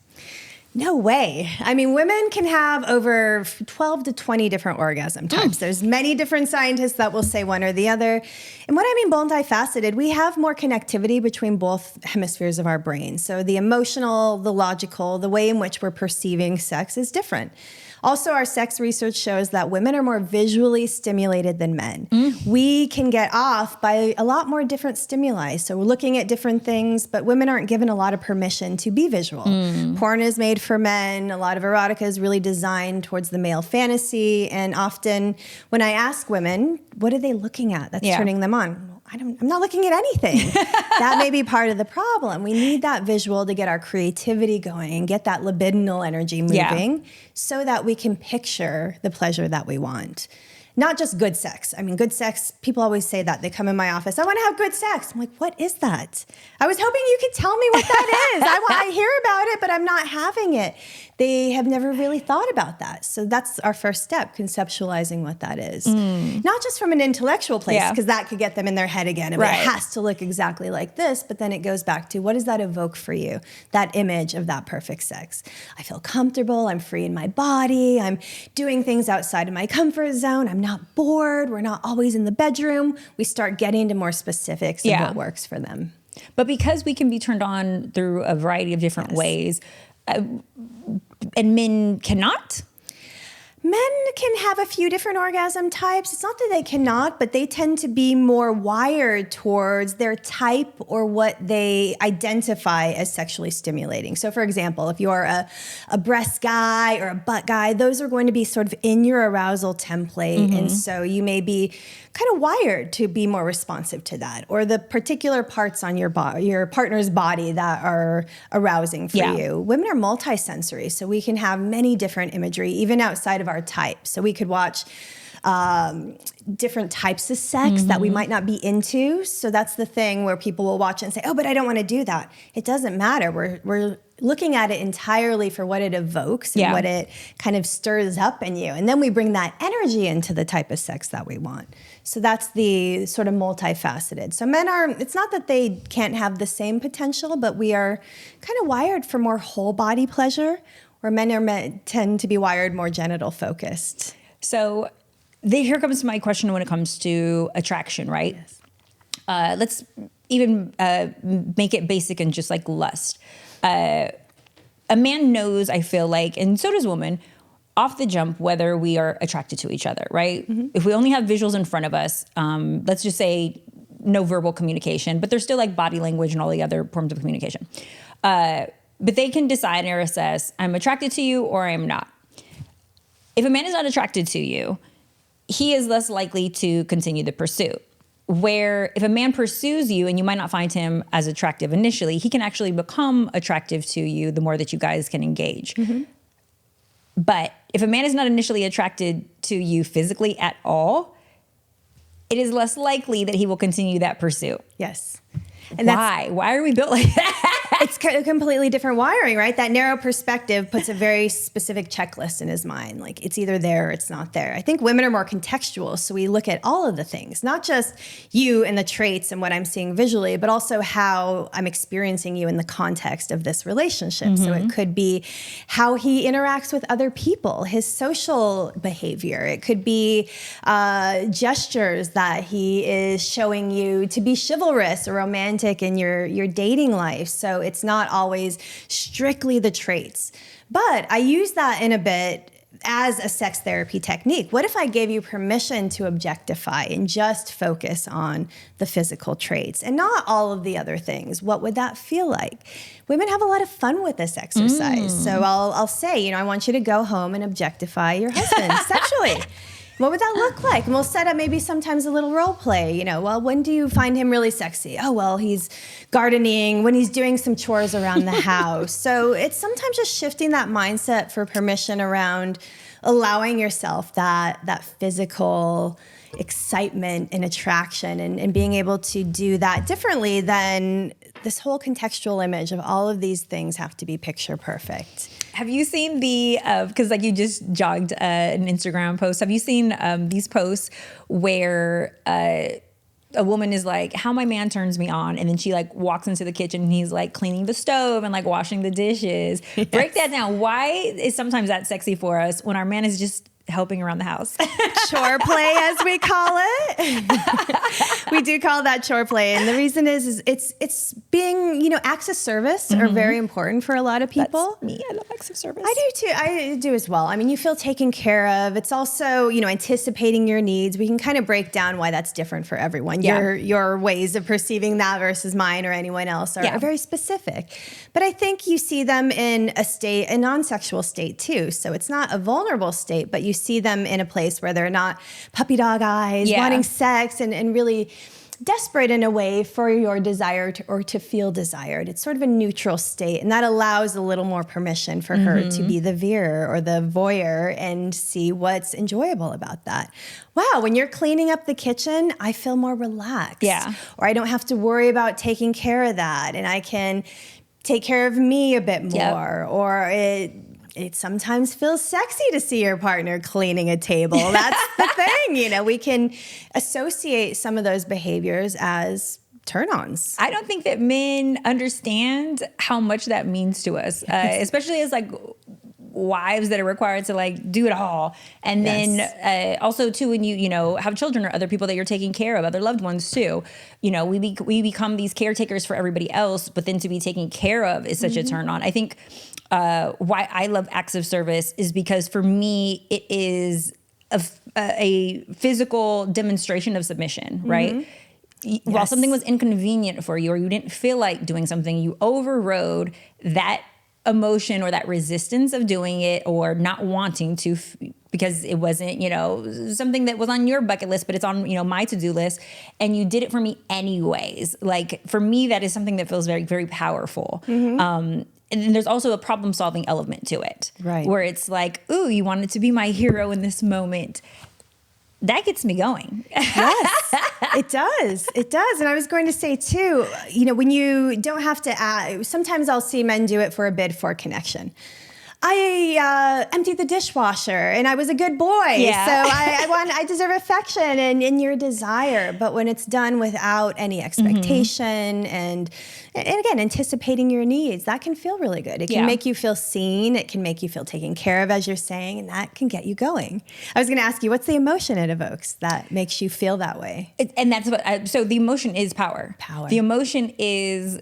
No way. I mean, women can have over 12 to 20 different orgasm types. There's many different scientists that will say one or the other. And what I mean multifaceted, we have more connectivity between both hemispheres of our brain. So the emotional, the logical, the way in which we're perceiving sex is different. Also, our sex research shows that women are more visually stimulated than men. We can get off by a lot more different stimuli. So we're looking at different things, but women aren't given a lot of permission to be visual. Porn is made for men. A lot of erotica is really designed towards the male fantasy. And often when I ask women, what are they looking at that's turning them on? I'm not looking at anything. That may be part of the problem. We need that visual to get our creativity going and get that libidinal energy moving so that we can picture the pleasure that we want. Not just good sex. I mean, good sex, people always say that. They come in my office, I want to have good sex. I'm like, what is that? I was hoping you could tell me what that is. I hear about it, but I'm not having it. They have never really thought about that. So that's our first step, conceptualizing what that is. Not just from an intellectual place, because that could get them in their head again. I mean, it has to look exactly like this, but then it goes back to, what does that evoke for you? That image of that perfect sex. I feel comfortable, I'm free in my body, I'm doing things outside of my comfort zone, I'm not bored, we're not always in the bedroom. We start getting into more specifics of what works for them. But because we can be turned on through a variety of different ways, and men cannot? Men can have a few different orgasm types. It's not that they cannot, but they tend to be more wired towards their type or what they identify as sexually stimulating. So for example, if you're a breast guy or a butt guy, those are going to be sort of in your arousal template. And so you may be kind of wired to be more responsive to that, or the particular parts on your partner's body that are arousing for you. Women are multisensory, so we can have many different imagery, even outside of our type. So we could watch different types of sex that we might not be into. So that's the thing where people will watch it and say, oh, but I don't want to do that. It doesn't matter. We're looking at it entirely for what it evokes and what it kind of stirs up in you. And then we bring that energy into the type of sex that we want. So that's the sort of multifaceted. So men are, it's not that they can't have the same potential, but we are kind of wired for more whole body pleasure, where men tend to be wired more genital focused. So here comes my question when it comes to attraction, right? Yes. Let's even make it basic and just like lust. A man knows, I feel like, and so does a woman, off the jump, whether we are attracted to each other, right? Mm-hmm. If we only have visuals in front of us, let's just say no verbal communication, but there's still like body language and all the other forms of communication. But they can decide or assess, I'm attracted to you or I'm not. If a man is not attracted to you, he is less likely to continue the pursuit. Where if a man pursues you and you might not find him as attractive initially, he can actually become attractive to you the more that you guys can engage. Mm-hmm. But if a man is not initially attracted to you physically at all, it is less likely that he will continue that pursuit. Yes. And why? Why are we built like that? It's a completely different wiring, right? That narrow perspective puts a very specific checklist in his mind. Like, it's either there or it's not there. I think women are more contextual. So we look at all of the things, not just you and the traits and what I'm seeing visually, but also how I'm experiencing you in the context of this relationship. Mm-hmm. So it could be how he interacts with other people, his social behavior. It could be gestures that he is showing you to be chivalrous or romantic in your dating life. So it's not always strictly the traits. But I use that in a bit as a sex therapy technique. What if I gave you permission to objectify and just focus on the physical traits and not all of the other things? What would that feel like? Women have a lot of fun with this exercise. So I'll say, I want you to go home and objectify your husband sexually. What would that look like? And we'll set up maybe sometimes a little role play. Well, when do you find him really sexy? Oh, well, he's gardening, when he's doing some chores around the house. So it's sometimes just shifting that mindset for permission around allowing yourself that physical excitement and attraction and being able to do that differently than this whole contextual image of all of these things have to be picture perfect. Have you seen because like you just jogged an Instagram post, have you seen these posts where a woman is like, how my man turns me on, and then she like walks into the kitchen and he's like cleaning the stove and like washing the dishes. Yes. Break that down. Why is sometimes that sexy for us when our man is just helping around the house? Chore play, as we call it. We do call that chore play. And the reason is it's being, acts of service are very important for a lot of people. That's me. I love acts of service. I do too. I do as well. I mean, you feel taken care of. It's also, anticipating your needs. We can kind of break down why that's different for everyone. Yeah. Your ways of perceiving that versus mine or anyone else are very specific. But I think you see them in a non-sexual state too. So it's not a vulnerable state, but you see them in a place where they're not puppy dog eyes, wanting sex and really desperate in a way for your desire to feel desired. It's sort of a neutral state, and that allows a little more permission for her to be the veer or the voyeur and see what's enjoyable about that. Wow, when you're cleaning up the kitchen, I feel more relaxed. Yeah. Or I don't have to worry about taking care of that, and I can take care of me a bit more. Yep. Or it sometimes feels sexy to see your partner cleaning a table. That's the thing, we can associate some of those behaviors as turn-ons. I don't think that men understand how much that means to us, especially as like wives that are required to like do it all. And then also too, when you have children or other people that you're taking care of, other loved ones too, we become these caretakers for everybody else, but then to be taken care of is such a turn on. I think why I love acts of service is because for me, it is a physical demonstration of submission, right? Yes. While something was inconvenient for you or you didn't feel like doing something, you overrode that emotion or that resistance of doing it or not wanting to because it wasn't, something that was on your bucket list, but it's on, my to-do list, and you did it for me anyways. Like for me, that is something that feels very, very powerful. And then there's also a problem-solving element to it, right? Where it's like, ooh, you wanted to be my hero in this moment. that gets me going. Yes, it does. It does. And I was going to say too, you know, when you don't have to sometimes I'll see men do it for a bid for connection. I emptied the dishwasher and I was a good boy. Yeah. So I deserve affection and your desire. But when it's done without any expectation and again, anticipating your needs, that can feel really good. It can make you feel seen. It can make you feel taken care of, as you're saying, and that can get you going. I was going to ask you, what's the emotion it evokes that makes you feel that way? And that's what, so the emotion is power. Power. The emotion is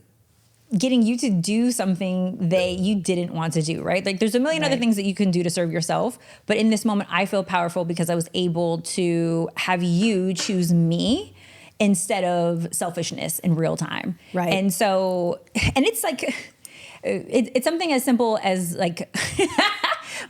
getting you to do something that you didn't want to do, right? Like there's a million other things that you can do to serve yourself. But in this moment, I feel powerful because I was able to have you choose me instead of selfishness in real time. Right. And so, and it's like, it's something as simple as like,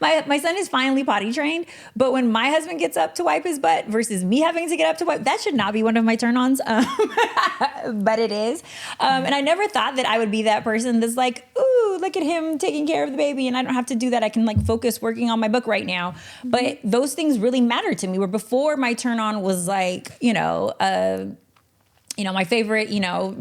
my son is finally potty trained, but when my husband gets up to wipe his butt versus me having to get up to wipe, that should not be one of my turn-ons, but it is. And I never thought that I would be that person that's like, ooh, look at him taking care of the baby and I don't have to do that. I can like focus working on my book right now. But those things really matter to me, where before my turn-on was like, my favorite,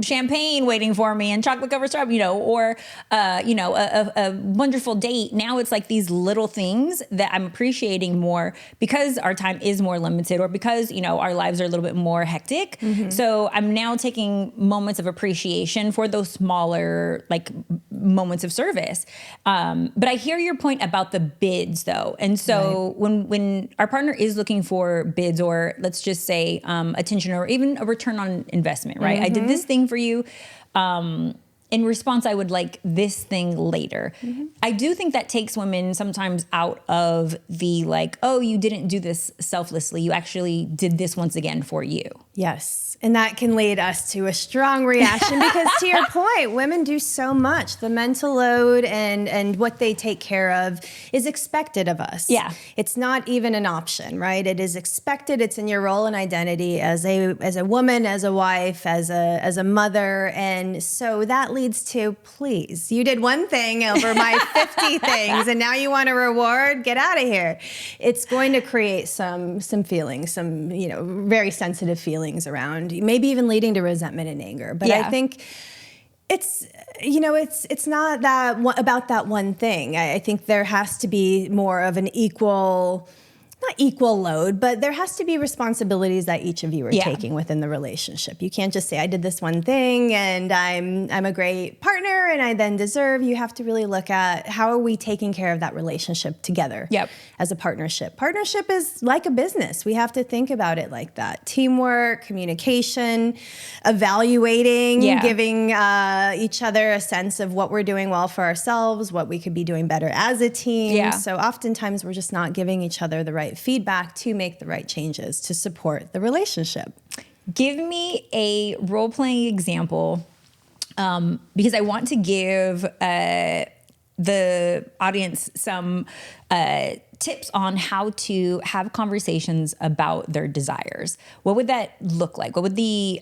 champagne waiting for me and chocolate covered strawberry, or, a wonderful date. Now it's like these little things that I'm appreciating more because our time is more limited or because, our lives are a little bit more hectic. So I'm now taking moments of appreciation for those smaller, like moments of service. But I hear your point about the bids though. And so when our partner is looking for bids or let's just say, attention or even a return on investment, right? I did this thing for you. In response, I would like this thing later. I do think that takes women sometimes out of the like, oh, you didn't do this selflessly. You actually did this once again for you. Yes. And that can lead us to a strong reaction because to your point, women do so much. The mental load and what they take care of is expected of us. Yeah. It's not even an option, right? It is expected. It's in your role and identity as a woman, as a wife, as a mother. And so that leads to, please, you did one thing over my 50 things and now you want a reward? Get out of here. It's going to create some feelings, some, very sensitive feelings around, maybe even leading to resentment and anger. But I think it's not that about that one thing. I think there has to be more of an not equal load, but there has to be responsibilities that each of you are taking within the relationship. You can't just say, I did this one thing and I'm a great partner and I then deserve. You have to really look at how are we taking care of that relationship together as a partnership. Partnership is like a business. We have to think about it like that. Teamwork, communication, evaluating, giving each other a sense of what we're doing well for ourselves, what we could be doing better as a team. So oftentimes we're just not giving each other the right feedback to make the right changes to support the relationship. Give me a role-playing example because I want to give the audience some tips on how to have conversations about their desires. What would that look like? What would the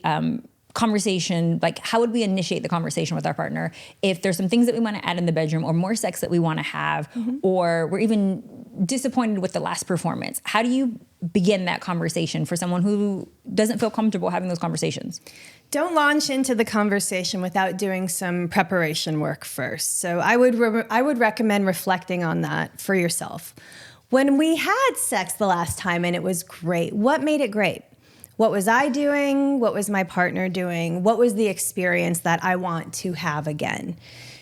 conversation, like how would we initiate the conversation with our partner if there's some things that we want to add in the bedroom or more sex that we want to have or we're even disappointed with the last performance? How do you begin that conversation for someone who doesn't feel comfortable having those conversations? Don't launch into the conversation without doing some preparation work first. So I would recommend reflecting on that for yourself. When we had sex the last time and it was great, what made it great? What was I doing? What was my partner doing? What was the experience that I want to have again?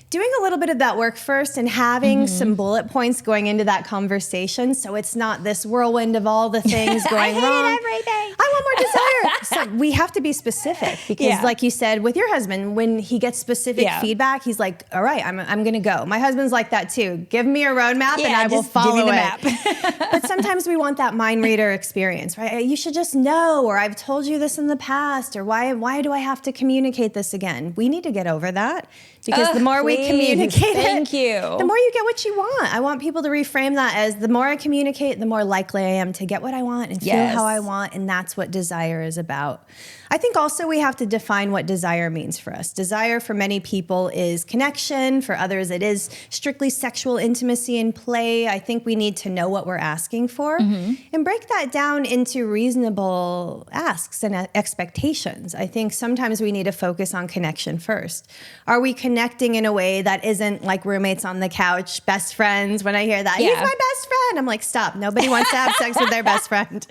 Doing a little bit of that work first and having some bullet points going into that conversation so it's not this whirlwind of all the things going wrong. I hate everything. I want more desire. So we have to be specific because like you said, with your husband, when he gets specific feedback, he's like, all right, I'm going to go. My husband's like that too. Give me a roadmap and I will follow give me the it. map. But sometimes we want that mind reader experience, right? You should just know, or I've told you this in the past, or why do I have to communicate this again? We need to get over that. Because the more we communicate the more you get what you want. I want people to reframe that as the more I communicate, the more likely I am to get what I want and feel how I want. And that's what desire is about. I think also we have to define what desire means for us. Desire for many people is connection. For others, it is strictly sexual intimacy and play. I think we need to know what we're asking for, and break that down into reasonable asks and expectations. I think sometimes we need to focus on connection first. Are we connecting in a way that isn't like roommates on the couch, best friends? When I hear that, he's my best friend, I'm like, stop. Nobody wants to have sex with their best friend.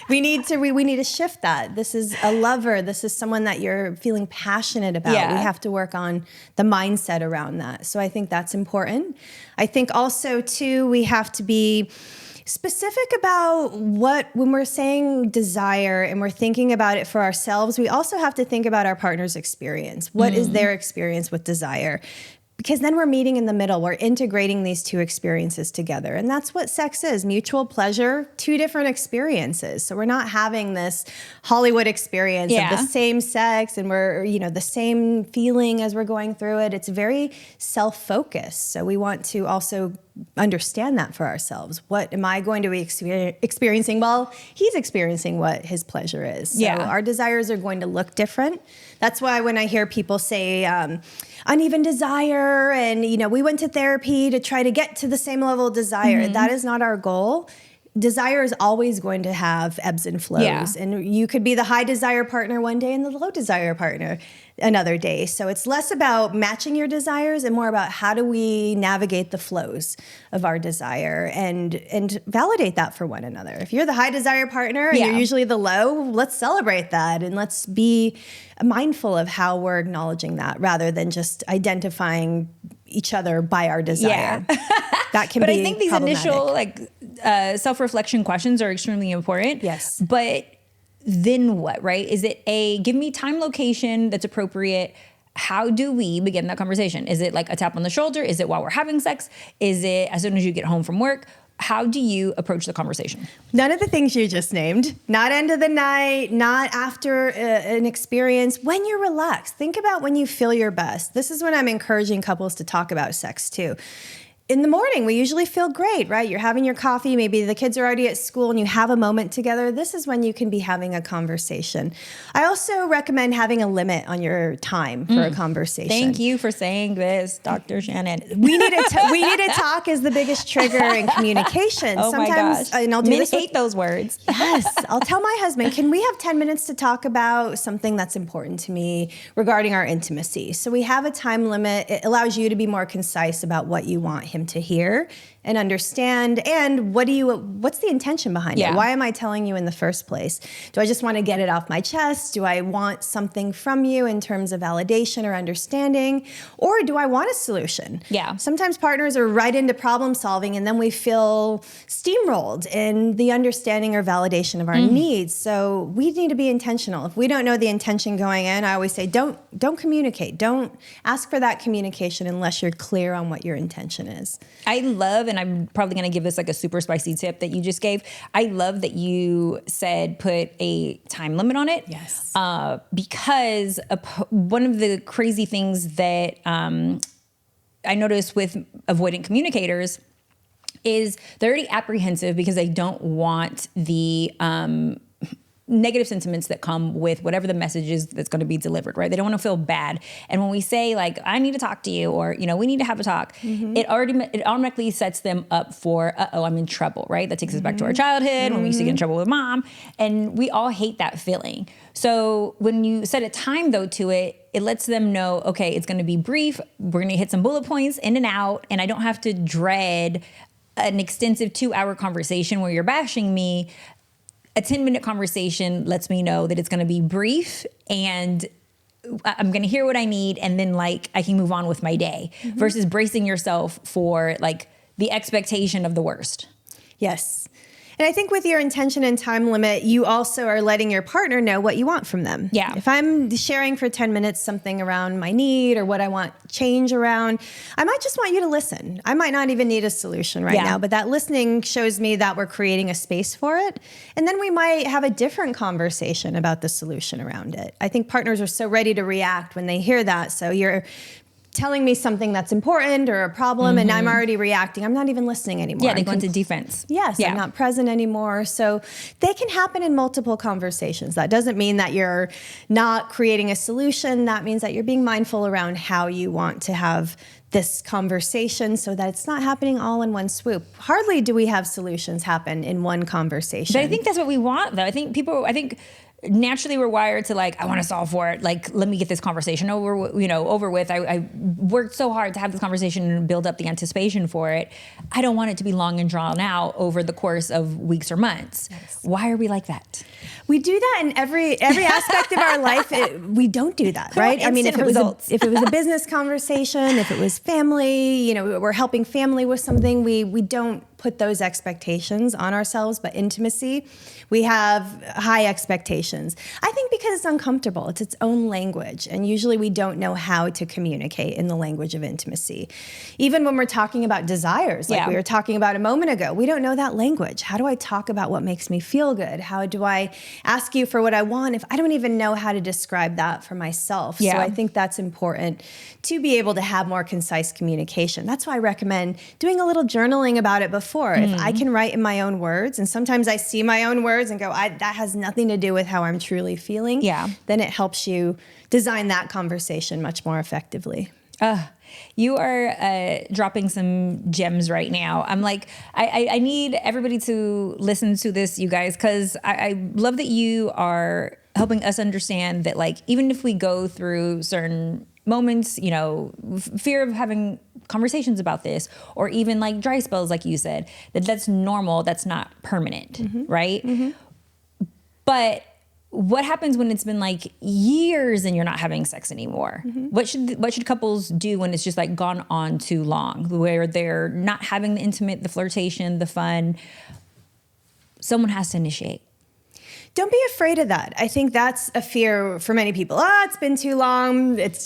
We need to shift that. This is a lover. This is someone that you're feeling passionate about. We have to work on the mindset around that. So I think that's important. I think also too, we have to be specific about when we're saying desire and we're thinking about it for ourselves, we also have to think about our partner's experience. What is their experience with desire? Because then we're meeting in the middle. We're integrating these two experiences together. And that's what sex is, mutual pleasure, two different experiences. So we're not having this Hollywood experience of the same sex and we're, the same feeling as we're going through it. It's very self-focused. So we want to also understand that for ourselves. What am I going to be experiencing? Well, he's experiencing what his pleasure is. So our desires are going to look different. That's why when I hear people say uneven desire and, we went to therapy to try to get to the same level of desire, that is not our goal. Desire is always going to have ebbs and flows. And you could be the high desire partner one day and the low desire partner another day. So it's less about matching your desires and more about how do we navigate the flows of our desire and validate that for one another. If you're the high desire partner and you're usually the low, let's celebrate that and let's be mindful of how we're acknowledging that rather than just identifying each other by our desire. That can be I think these initial self-reflection questions are extremely important. Yes. But then what, right? Is it give me time, location that's appropriate? How do we begin that conversation? Is it like a tap on the shoulder? Is it while we're having sex? Is it as soon as you get home from work? How do you approach the conversation? None of the things you just named. Not end of the night, not after an experience. When you're relaxed, think about when you feel your best. This is when I'm encouraging couples to talk about sex too. In the morning, we usually feel great, right? You're having your coffee, maybe the kids are already at school and you have a moment together. This is when you can be having a conversation. I also recommend having a limit on your time for a conversation. Thank you for saying this, Dr. Shannon. We need to talk is the biggest trigger in communication. Oh Sometimes, my gosh. and I'll do Men this hate those words. Yes. I'll tell my husband, can we have 10 minutes to talk about something that's important to me regarding our intimacy? So we have a time limit. It allows you to be more concise about what you want him to hear and understand. And what's the intention behind it? Why am I telling you in the first place? Do I just want to get it off my chest? Do I want something from you in terms of validation or understanding? Or do I want a solution? Yeah. Sometimes partners are right into problem solving and then we feel steamrolled in the understanding or validation of our needs. So we need to be intentional. If we don't know the intention going in, I always say, don't communicate. Don't ask for that communication unless you're clear on what your intention is. I love, and I'm probably going to give this like a super spicy tip that you just gave. I love that you said put a time limit on it. Yes. Because one of the crazy things that I notice with avoidant communicators is they're already apprehensive because they don't want the negative sentiments that come with whatever the message is that's going to be delivered, right? They don't want to feel bad. And when we say like, I need to talk to you, or, we need to have a talk, it automatically sets them up for, I'm in trouble, right? That takes us back to our childhood when we used to get in trouble with mom. And we all hate that feeling. So when you set a time though to it, it lets them know, okay, it's going to be brief. We're going to hit some bullet points in and out. And I don't have to dread an extensive 2-hour conversation where you're bashing me. A 10-minute conversation lets me know that it's going to be brief and I'm going to hear what I need. And then I can move on with my day versus bracing yourself for the expectation of the worst. Yes. And I think with your intention and time limit, you also are letting your partner know what you want from them. Yeah. If I'm sharing for 10 minutes something around my need or what I want change around, I might just want you to listen. I might not even need a solution right now, but that listening shows me that we're creating a space for it. And then we might have a different conversation about the solution around it. I think partners are so ready to react when they hear that. So you're telling me something that's important or a problem, and I'm already reacting. I'm not even listening anymore. Yeah, they go into defense. Yes, Yeah. I'm not present anymore. So they can happen in multiple conversations. That doesn't mean that you're not creating a solution. That means that you're being mindful around how you want to have this conversation so that it's not happening all in one swoop. Hardly do we have solutions happen in one conversation. But I think that's what we want, though. I think naturally we're wired to like, I want to solve for it. Like, let me get this conversation over with. I worked so hard to have this conversation and build up the anticipation for it. I don't want it to be long and drawn out over the course of weeks or months. Yes. Why are we like that? We do that in every aspect of our life. We don't do that, right? I mean, if it was a business conversation, if it was family, we're helping family with something, we don't put those expectations on ourselves. But intimacy, we have high expectations. I think because it's uncomfortable. It's its own language. And usually we don't know how to communicate in the language of intimacy. Even when we're talking about desires, like we were talking about a moment ago, we don't know that language. How do I talk about what makes me feel good? How do I ask you for what I want if I don't even know how to describe that for myself? Yeah. So I think that's important to be able to have more concise communication. That's why I recommend doing a little journaling about it before. If I can write in my own words, and sometimes I see my own words and go, that has nothing to do with how I'm truly feeling, then it helps you design that conversation much more effectively. You are dropping some gems right now. I'm like, I need everybody to listen to this, you guys, because I love that you are helping us understand that, like, even if we go through certain moments, fear of having conversations about this, or even like dry spells, like you said, that's normal. That's not permanent, right? But what happens when it's been like years and you're not having sex anymore? What should couples do when it's just like gone on too long, where they're not having the intimate, the flirtation, the fun? Someone has to initiate. Don't be afraid of that. I think that's a fear for many people. It's been too long. It's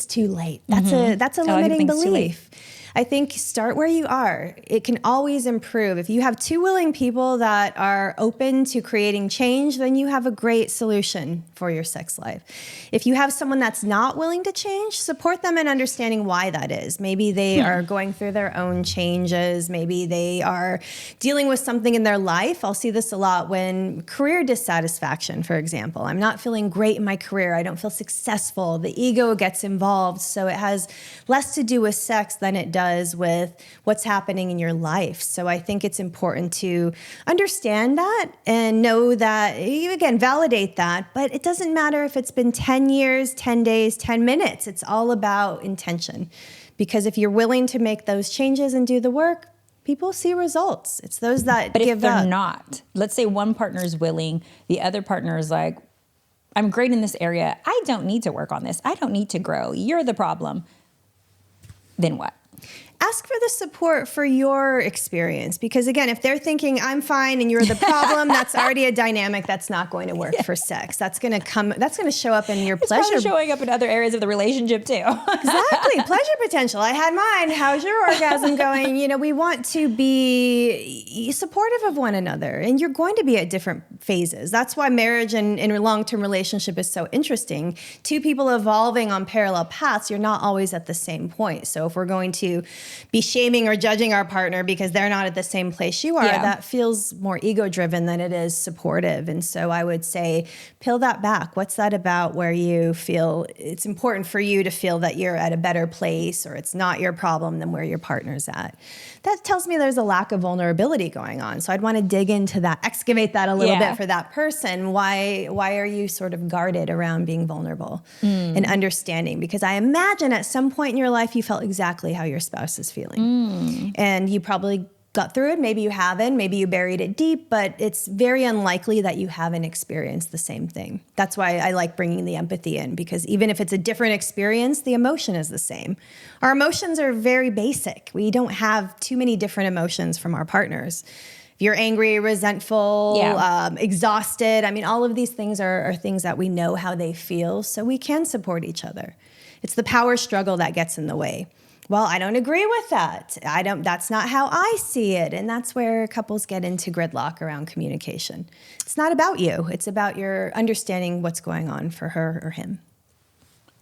too late. That's a limiting belief. I think start where you are. It can always improve. If you have two willing people that are open to creating change, then you have a great solution for your sex life. If you have someone that's not willing to change, support them in understanding why that is. Maybe they are going through their own changes. Maybe they are dealing with something in their life. I'll see this a lot when career dissatisfaction, for example. I'm not feeling great in my career. I don't feel successful. The ego gets involved. So it has less to do with sex than it does with what's happening in your life. So I think it's important to understand that and know that, again, validate that, but it doesn't matter if it's been 10 years, 10 days, 10 minutes. It's all about intention. Because if you're willing to make those changes and do the work, people see results. It's those that give up. But if they're up. not, let's say one partner is willing, the other partner is like, I'm great in this area. I don't need to work on this. I don't need to grow. You're the problem. Then what? Ask for the support for your experience. Because again, if they're thinking I'm fine and you're the problem, that's already a dynamic that's not going to work for sex. That's going to show up in your pleasure. It's probably showing up in other areas of the relationship too. Exactly. Pleasure potential. I had mine. How's your orgasm going? We want to be supportive of one another, and you're going to be at different phases. That's why marriage and a long-term relationship is so interesting. Two people evolving on parallel paths, you're not always at the same point. So if we're going to be shaming or judging our partner because they're not at the same place you are, that feels more ego-driven than it is supportive. And so I would say, peel that back. What's that about where you feel it's important for you to feel that you're at a better place, or it's not your problem than where your partner's at? That tells me there's a lack of vulnerability going on. So I'd want to dig into that, excavate that a little bit for that person. Why are you sort of guarded around being vulnerable and understanding? Because I imagine at some point in your life you felt exactly how your spouse is feeling. And you probably got through it. Maybe you haven't. Maybe you buried it deep, but it's very unlikely that you haven't experienced the same thing. That's why I like bringing the empathy in, because even if it's a different experience, the emotion is the same. Our emotions are very basic. We don't have too many different emotions from our partners. If you're angry, resentful, exhausted, I mean, all of these things are things that we know how they feel, so we can support each other. It's the power struggle that gets in the way. Well, I don't agree with that. That's not how I see it. And that's where couples get into gridlock around communication. It's not about you. It's about your understanding what's going on for her or him.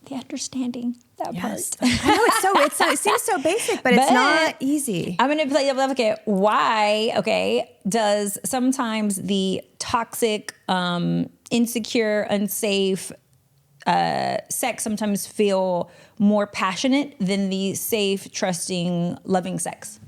the understanding, that Yes. part. I know it seems so basic, but it's not easy. I'm going to play devil's advocate. Why, does sometimes the toxic, insecure, unsafe sex sometimes feel more passionate than the safe, trusting, loving sex?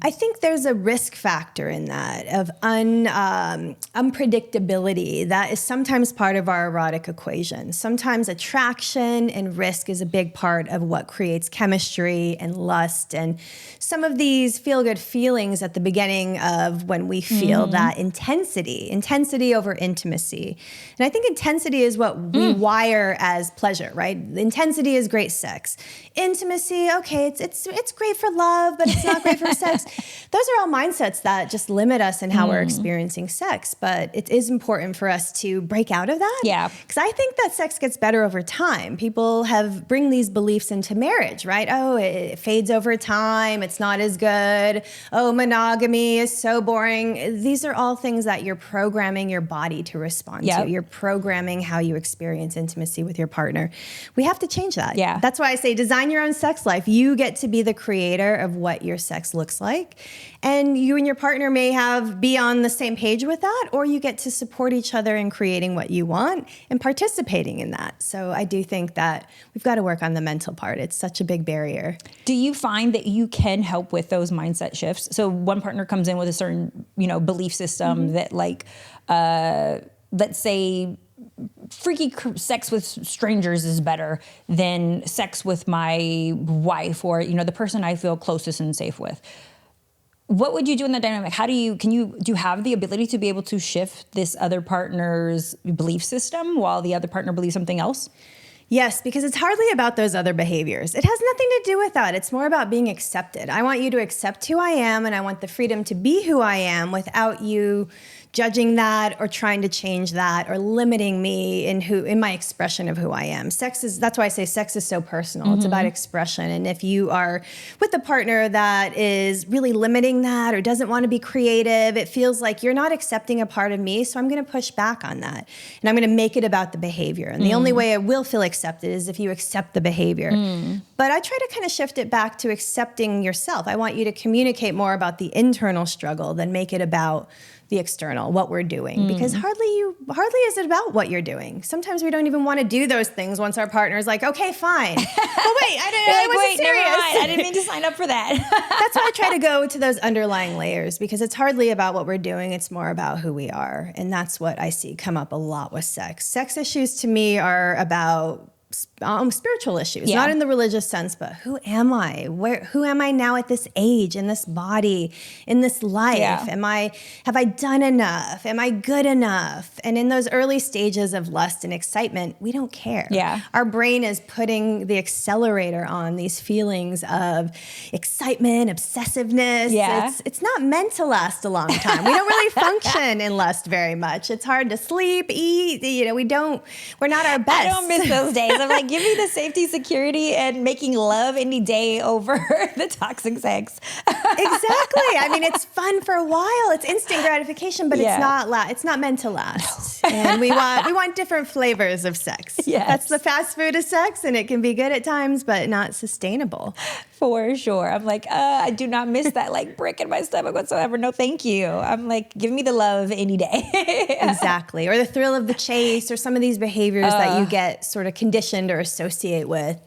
I think there's a risk factor in that of unpredictability that is sometimes part of our erotic equation. Sometimes attraction and risk is a big part of what creates chemistry and lust and some of these feel-good feelings at the beginning of when we feel that intensity over intimacy. And I think intensity is what we wire as pleasure, right? Intensity is great sex. Intimacy, okay, it's great for love, but it's not great for sex. Those are all mindsets that just limit us in how we're experiencing sex. But it is important for us to break out of that. Yeah. Because I think that sex gets better over time. People bring these beliefs into marriage, right? Oh, it fades over time. It's not as good. Oh, monogamy is so boring. These are all things that you're programming your body to respond to. You're programming how you experience intimacy with your partner. We have to change that. Yeah. That's why I say design your own sex life. You get to be the creator of what your sex looks like. And you and your partner may be on the same page with that, or you get to support each other in creating what you want and participating in that. So I do think that we've got to work on the mental part. It's such a big barrier. Do you find that you can help with those mindset shifts? So one partner comes in with a certain, belief system that let's say freaky sex with strangers is better than sex with my wife or, the person I feel closest and safe with. What would you do in that dynamic? Do you have the ability to be able to shift this other partner's belief system while the other partner believes something else? Yes, because it's hardly about those other behaviors. It has nothing to do with that. It's more about being accepted. I want you to accept who I am, and I want the freedom to be who I am without you judging that or trying to change that or limiting me in my expression of who I am. That's why I say sex is so personal. It's about expression. And if you are with a partner that is really limiting that or doesn't want to be creative, it feels like you're not accepting a part of me. So I'm going to push back on that. And I'm going to make it about the behavior. And the only way I will feel accepted is if you accept the behavior. But I try to kind of shift it back to accepting yourself. I want you to communicate more about the internal struggle than make it about the external, what we're doing, because hardly is it about what you're doing. Sometimes we don't even want to do those things once our partner's like, okay, fine. But wait, I wasn't serious. Never mind. I didn't mean to sign up for that. That's why I try to go to those underlying layers, because it's hardly about what we're doing. It's more about who we are. And that's what I see come up a lot with sex. Sex issues to me are about spiritual issues, not in the religious sense, but who am I? Who am I now at this age, in this body, in this life? Have I done enough? Am I good enough? And in those early stages of lust and excitement, we don't care. Our brain is putting the accelerator on these feelings of excitement, obsessiveness. It's not meant to last a long time. We don't really function in lust very much. It's hard to sleep, eat. We're not our best. I don't miss those days. I'm like, give me the safety, security, and making love any day over the toxic sex. Exactly. I mean, it's fun for a while. It's instant gratification, but it's not meant to last. No. And we want different flavors of sex. That's the fast food of sex, and it can be good at times, but not sustainable. For sure. I'm like, I do not miss that like brick in my stomach whatsoever. No, thank you. I'm like, give me the love any day. Exactly. Or the thrill of the chase, or some of these behaviors that you get sort of conditioned or associate with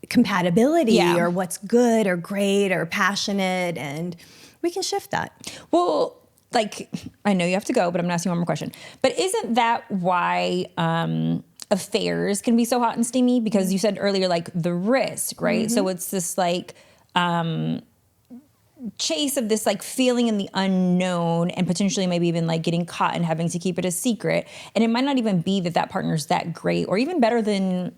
compatibility or what's good or great or passionate. And we can shift that. Well, like, I know you have to go, but I'm going to ask you one more question. But isn't that why affairs can be so hot and steamy? Because you said earlier, like the risk, right? So it's this like chase of this like feeling in the unknown, and potentially maybe even like getting caught and having to keep it a secret. And it might not even be that partner's that great or even better than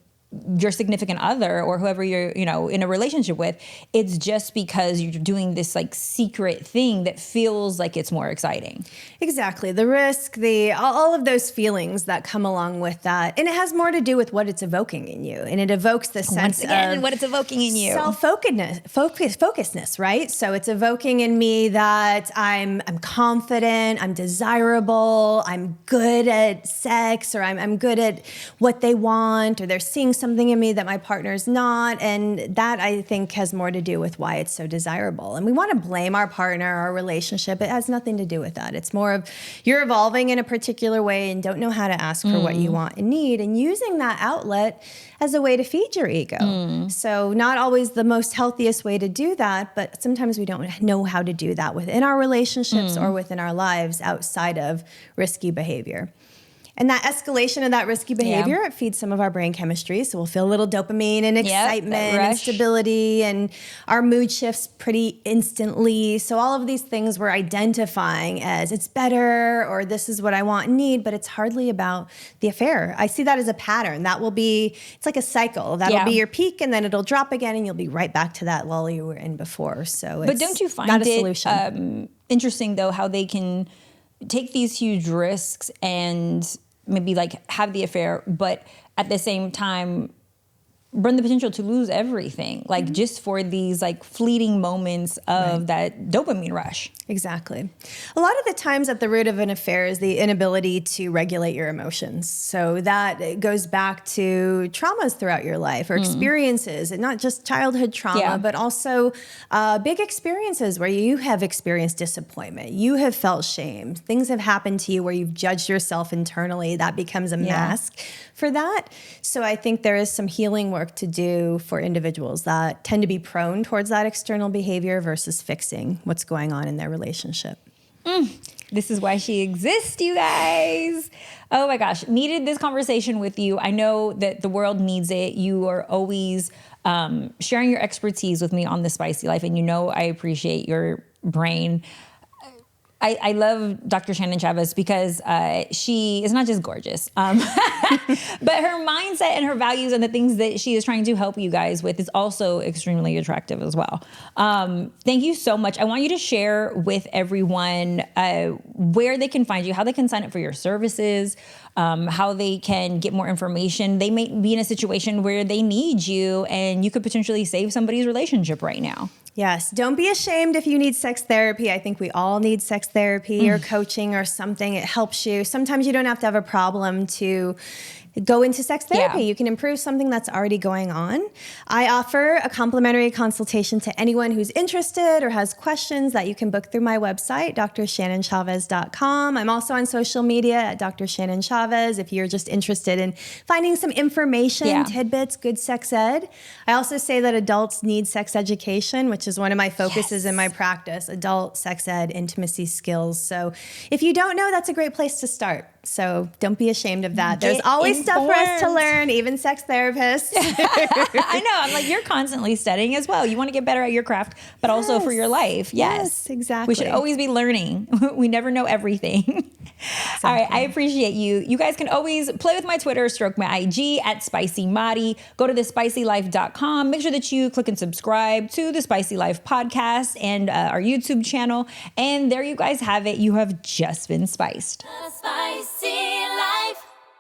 your significant other or whoever you're, in a relationship with. It's just because you're doing this like secret thing that feels like it's more exciting. Exactly. The risk, all of those feelings that come along with that. And it has more to do with what it's evoking in you. And it evokes the sense of what it's evoking in you. Focusedness, right? So it's evoking in me that I'm confident, I'm desirable, I'm good at sex, or I'm good at what they want, or they're seeing something in me that my partner's not. And that, I think, has more to do with why it's so desirable. And we want to blame our partner, our relationship. It has nothing to do with that. It's more of you're evolving in a particular way and don't know how to ask for what you want and need, and using that outlet as a way to feed your ego. So not always the most healthiest way to do that, but sometimes we don't know how to do that within our relationships or within our lives outside of risky behavior. And that escalation of that risky behavior, it feeds some of our brain chemistry. So we'll feel a little dopamine and excitement and stability, and our mood shifts pretty instantly. So all of these things we're identifying as it's better, or this is what I want and need, but it's hardly about the affair. I see that as a pattern. That will be, it's like a cycle. That'll be your peak, and then it'll drop again, and you'll be right back to that lull you were in before. So it's but don't you find not a solution. Interesting, though, how they can take these huge risks and maybe like have the affair, but at the same time run the potential to lose everything, like just for these like fleeting moments of that dopamine rush. Exactly. A lot of the times at the root of an affair is the inability to regulate your emotions. So that goes back to traumas throughout your life, or experiences, and not just childhood trauma, but also big experiences where you have experienced disappointment. You have felt shame. Things have happened to you where you've judged yourself internally. That becomes a mask for that. So I think there is some healing work to do for individuals that tend to be prone towards that external behavior versus fixing what's going on in their relationship. This is why she exists, you guys. Oh my gosh, needed this conversation with you. I know that the world needs it. You are always sharing your expertise with me on The Spicy Life, and you know I appreciate your brain. I love Dr. Shannon Chavez because she is not just gorgeous, but her mindset and her values and the things that she is trying to help you guys with is also extremely attractive as well. Thank you so much. I want you to share with everyone where they can find you, how they can sign up for your services, how they can get more information. They may be in a situation where they need you, and you could potentially save somebody's relationship right now. Yes. Don't be ashamed if you need sex therapy. I think we all need sex therapy or coaching or something. It helps you. Sometimes you don't have to have a problem to go into sex therapy. Yeah. You can improve something that's already going on. I offer a complimentary consultation to anyone who's interested or has questions that you can book through my website, drshannonchavez.com. I'm also on social media at Dr. Shannon Chavez if you're just interested in finding some information, tidbits, good sex ed. I also say that adults need sex education, which is one of my focuses in my practice, adult sex ed, intimacy skills. So if you don't know, that's a great place to start. So don't be ashamed of that. There's always stuff for us to learn, even sex therapists. I know. I'm like, you're constantly studying as well. You want to get better at your craft, but also for your life. Yes, exactly. We should always be learning. We never know everything. Exactly. All right. I appreciate you. You guys can always play with my Twitter, stroke my IG at SpicyMadi. Go to TheSpicyLife.com. Make sure that you click and subscribe to the Spicy Life podcast and our YouTube channel. And there you guys have it. You have just been spiced. The Spice.